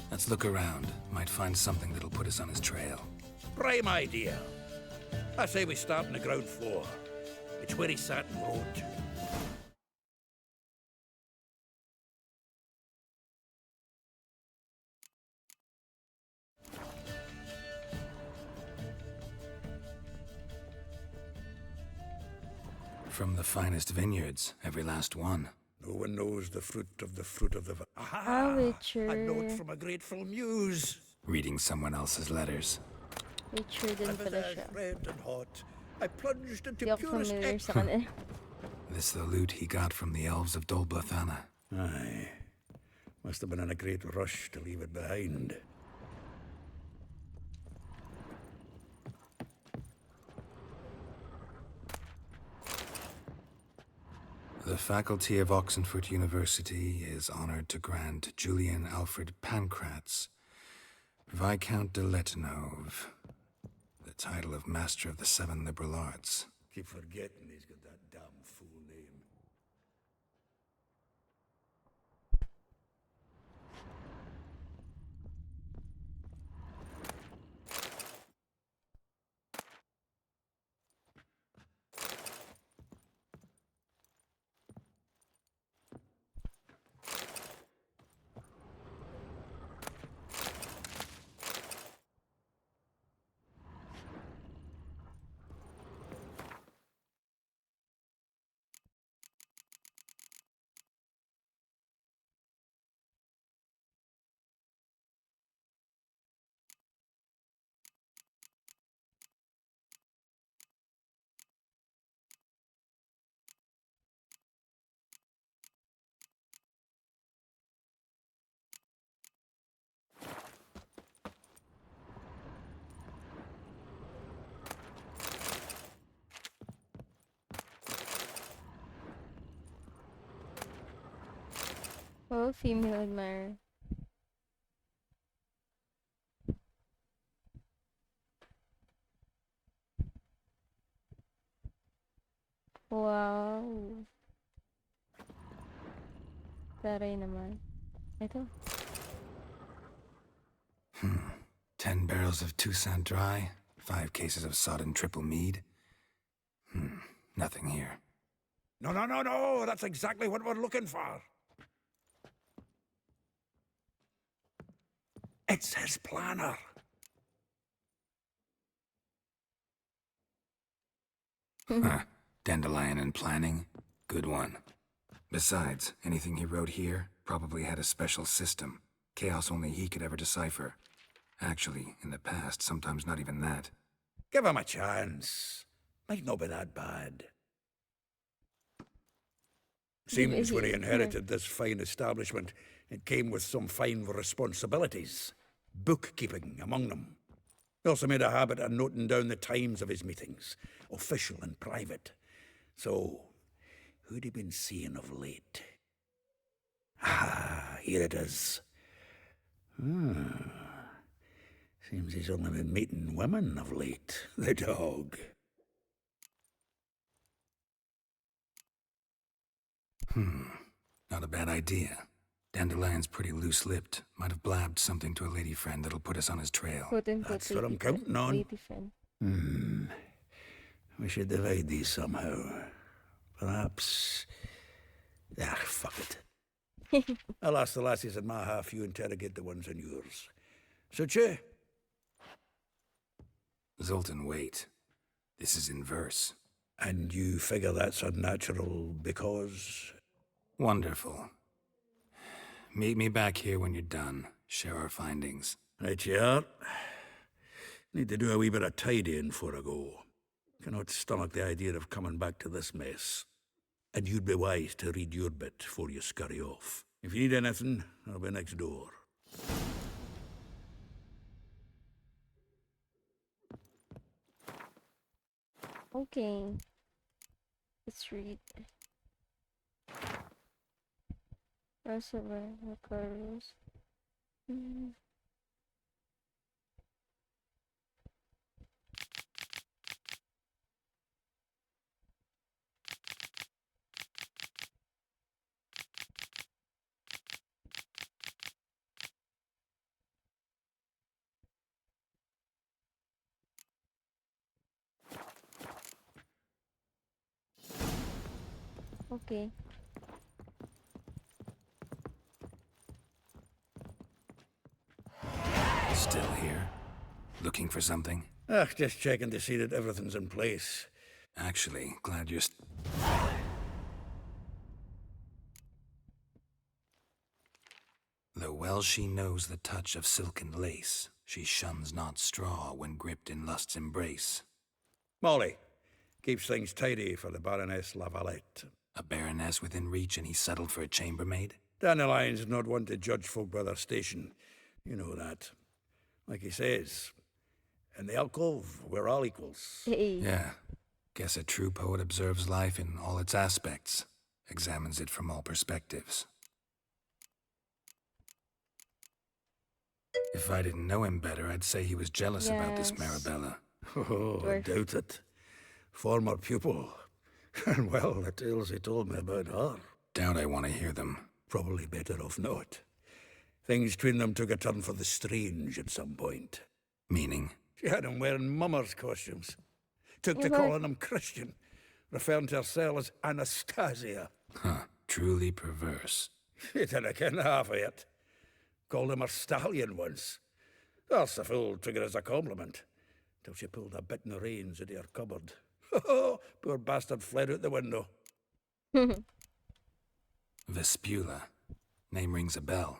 S3: Let's look around. Might find something that'll put us on his trail.
S7: Prime idea. I say we start on the ground floor. It's where he sat and wrote.
S3: From the finest vineyards, every last one.
S7: No one knows the fruit of the...
S1: Ah, Witcher.
S7: A note from a grateful muse.
S3: Reading someone else's letters.
S1: Witcher din
S7: And with
S1: pala
S7: eyes
S1: siya.
S7: red and hot, I plunged into
S1: Di ako
S7: purest
S1: familiar sa kanila.
S3: This the loot he got from the elves of Dol Blathanna.
S7: Aye. Must have been in a great rush to leave it behind.
S3: The faculty of Oxenfurt University is honored to grant Julian Alfred Pancratz, Viscount de Letonov, the title of Master of the Seven Liberal Arts.
S7: Keep forgetting he's got that damn fool name.
S1: Oh, female admirer. Wow. Taray naman. Ito.
S3: 10 barrels of Toussaint Dry, 5 cases of sodden triple mead. Nothing here.
S7: No, no, no, no! That's exactly what we're looking for. It's his planner.
S3: Huh. Dandelion and planning. Good one. Besides, anything he wrote here probably had a special system. Chaos only he could ever decipher. Actually, in the past, sometimes not even that.
S7: Give him a chance. Might not be that bad. Seems when he inherited this fine establishment, it came with some fine responsibilities. Bookkeeping among them. He also made a habit of noting down the times of his meetings, official and private. So, who'd he been seeing of late? Ah, here it is. Seems he's only been meeting women of late, the dog.
S3: Not a bad idea. Dandelion's pretty loose-lipped. Might have blabbed something to a lady friend that'll put us on his trail.
S7: That's what I'm counting on. We should divide these somehow. Perhaps... fuck it. I'll ask the lassies in my half, you interrogate the ones in yours. Suche?
S3: Zoltan, wait. This is in verse.
S7: And you figure that's unnatural because...
S3: Wonderful. Meet me back here when you're done. Share our findings.
S7: Right you are. Need to do a wee bit of tidying before I go. Cannot stomach the idea of coming back to this mess. And you'd be wise to read your bit before you scurry off. If you need anything, I'll be next door.
S1: Okay. Let's read. Reservoir Carlos. Okay.
S3: Still here? Looking for something?
S7: Just checking to see that everything's in place.
S3: Actually, glad you're... Though well she knows the touch of silken lace, she shuns not straw when gripped in lust's embrace.
S7: Molly, keeps things tidy for the Baroness Lavalette.
S3: A baroness within reach and he settled for a chambermaid?
S7: Dandelion's not one to judge folk by their station. You know that. Like he says, in the alcove, we're all equals.
S3: Yeah. Guess a true poet observes life in all its aspects, examines it from all perspectives. If I didn't know him better, I'd say he was jealous about this Marabella.
S7: Oh, I doubt it. Former pupil. And well, the tales he told me about her.
S3: Doubt I want to hear them.
S7: Probably better off not. Things between them took a turn for the strange at some point.
S3: Meaning?
S7: She had him wearing mummers' costumes. Took to calling him Christian, referring to herself as Anastasia.
S3: Huh. Truly perverse.
S7: She didn't ken half of it. Called him her stallion once. That's the fool took it as a compliment. Till she pulled a bit in the reins into her cupboard. Poor bastard fled out the window.
S3: Vespula. Name rings a bell.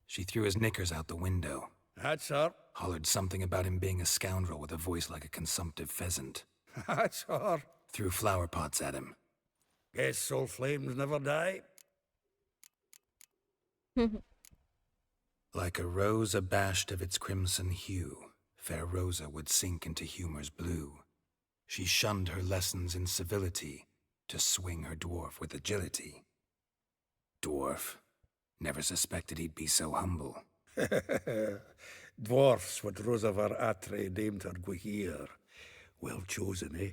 S3: She threw his knickers out the window.
S7: That's her.
S3: Hollered something about him being a scoundrel with a voice like a consumptive pheasant.
S7: That's her.
S3: Threw flower pots at him.
S7: Guess soul flames never die.
S3: Like a rose abashed of its crimson hue, fair Rosa would sink into humor's blue. She shunned her lessons in civility to swing her dwarf with agility. Dwarf. Never suspected he'd be so humble.
S7: Dwarfs what Rosavar Atre named her Guihir. Well chosen, eh?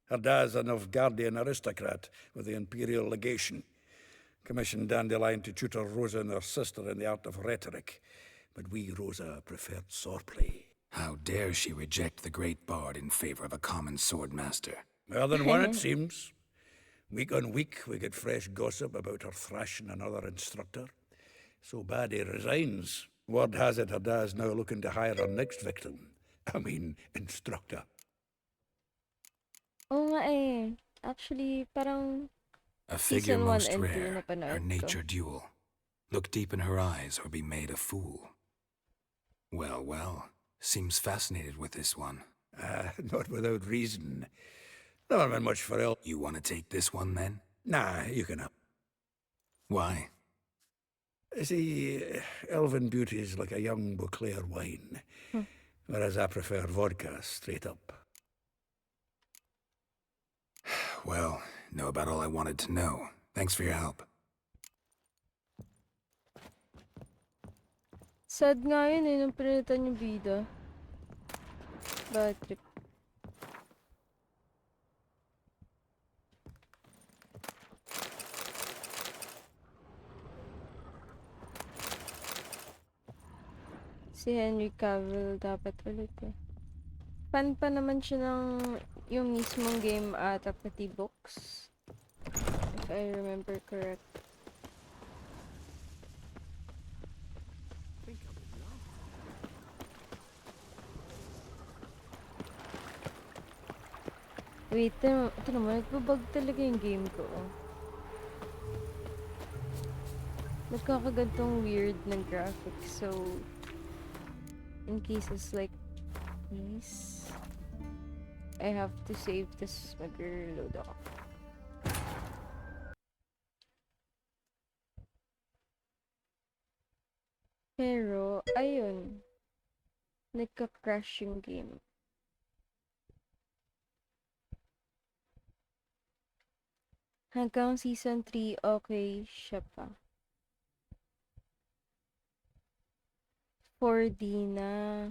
S7: Her dad's a Novgardian aristocrat with the Imperial Legation. Commissioned Dandelion to tutor Rosa and her sister in the art of rhetoric. but we Rosa preferred swordplay.
S3: How dare she reject the great bard in favor of a common swordmaster?
S7: More than one, it seems. Week on week, we get fresh gossip about her thrashing another instructor. So bad he resigns. Word has it her dad's now looking to hire her next victim. I mean, instructor.
S1: Oo nga eh. Actually, parang
S3: A figure
S1: season 1
S3: most
S1: and 2
S3: rare, her
S1: napanood ko.
S3: nature dual. Look deep in her eyes or be made a fool. Well, well, seems fascinated with this one.
S7: Not without reason. Never been much for El.
S3: You want to take this one then?
S7: Nah, you can have.
S3: Why?
S7: See, elven beauty is like a young Beauclair wine, whereas I prefer vodka straight up.
S3: Well, know about all I wanted to know. Thanks for your help.
S1: Sad nga yun eh, nung pinalitan yung bida. Bad trip. Si Henry Cavill dapat ulit eh. Fan pa naman siya ng yung mismong game ata pati books. If I remember correct. Wait, ito naman, nagbabag talaga yung game ko. Oh. Nagkakagantong weird ng graphics, so in cases like these, I have to save this mag-reload ako. Pero, ayun, nagka-crash yung game. Hanggang season 3, okay siya pa. 4D na.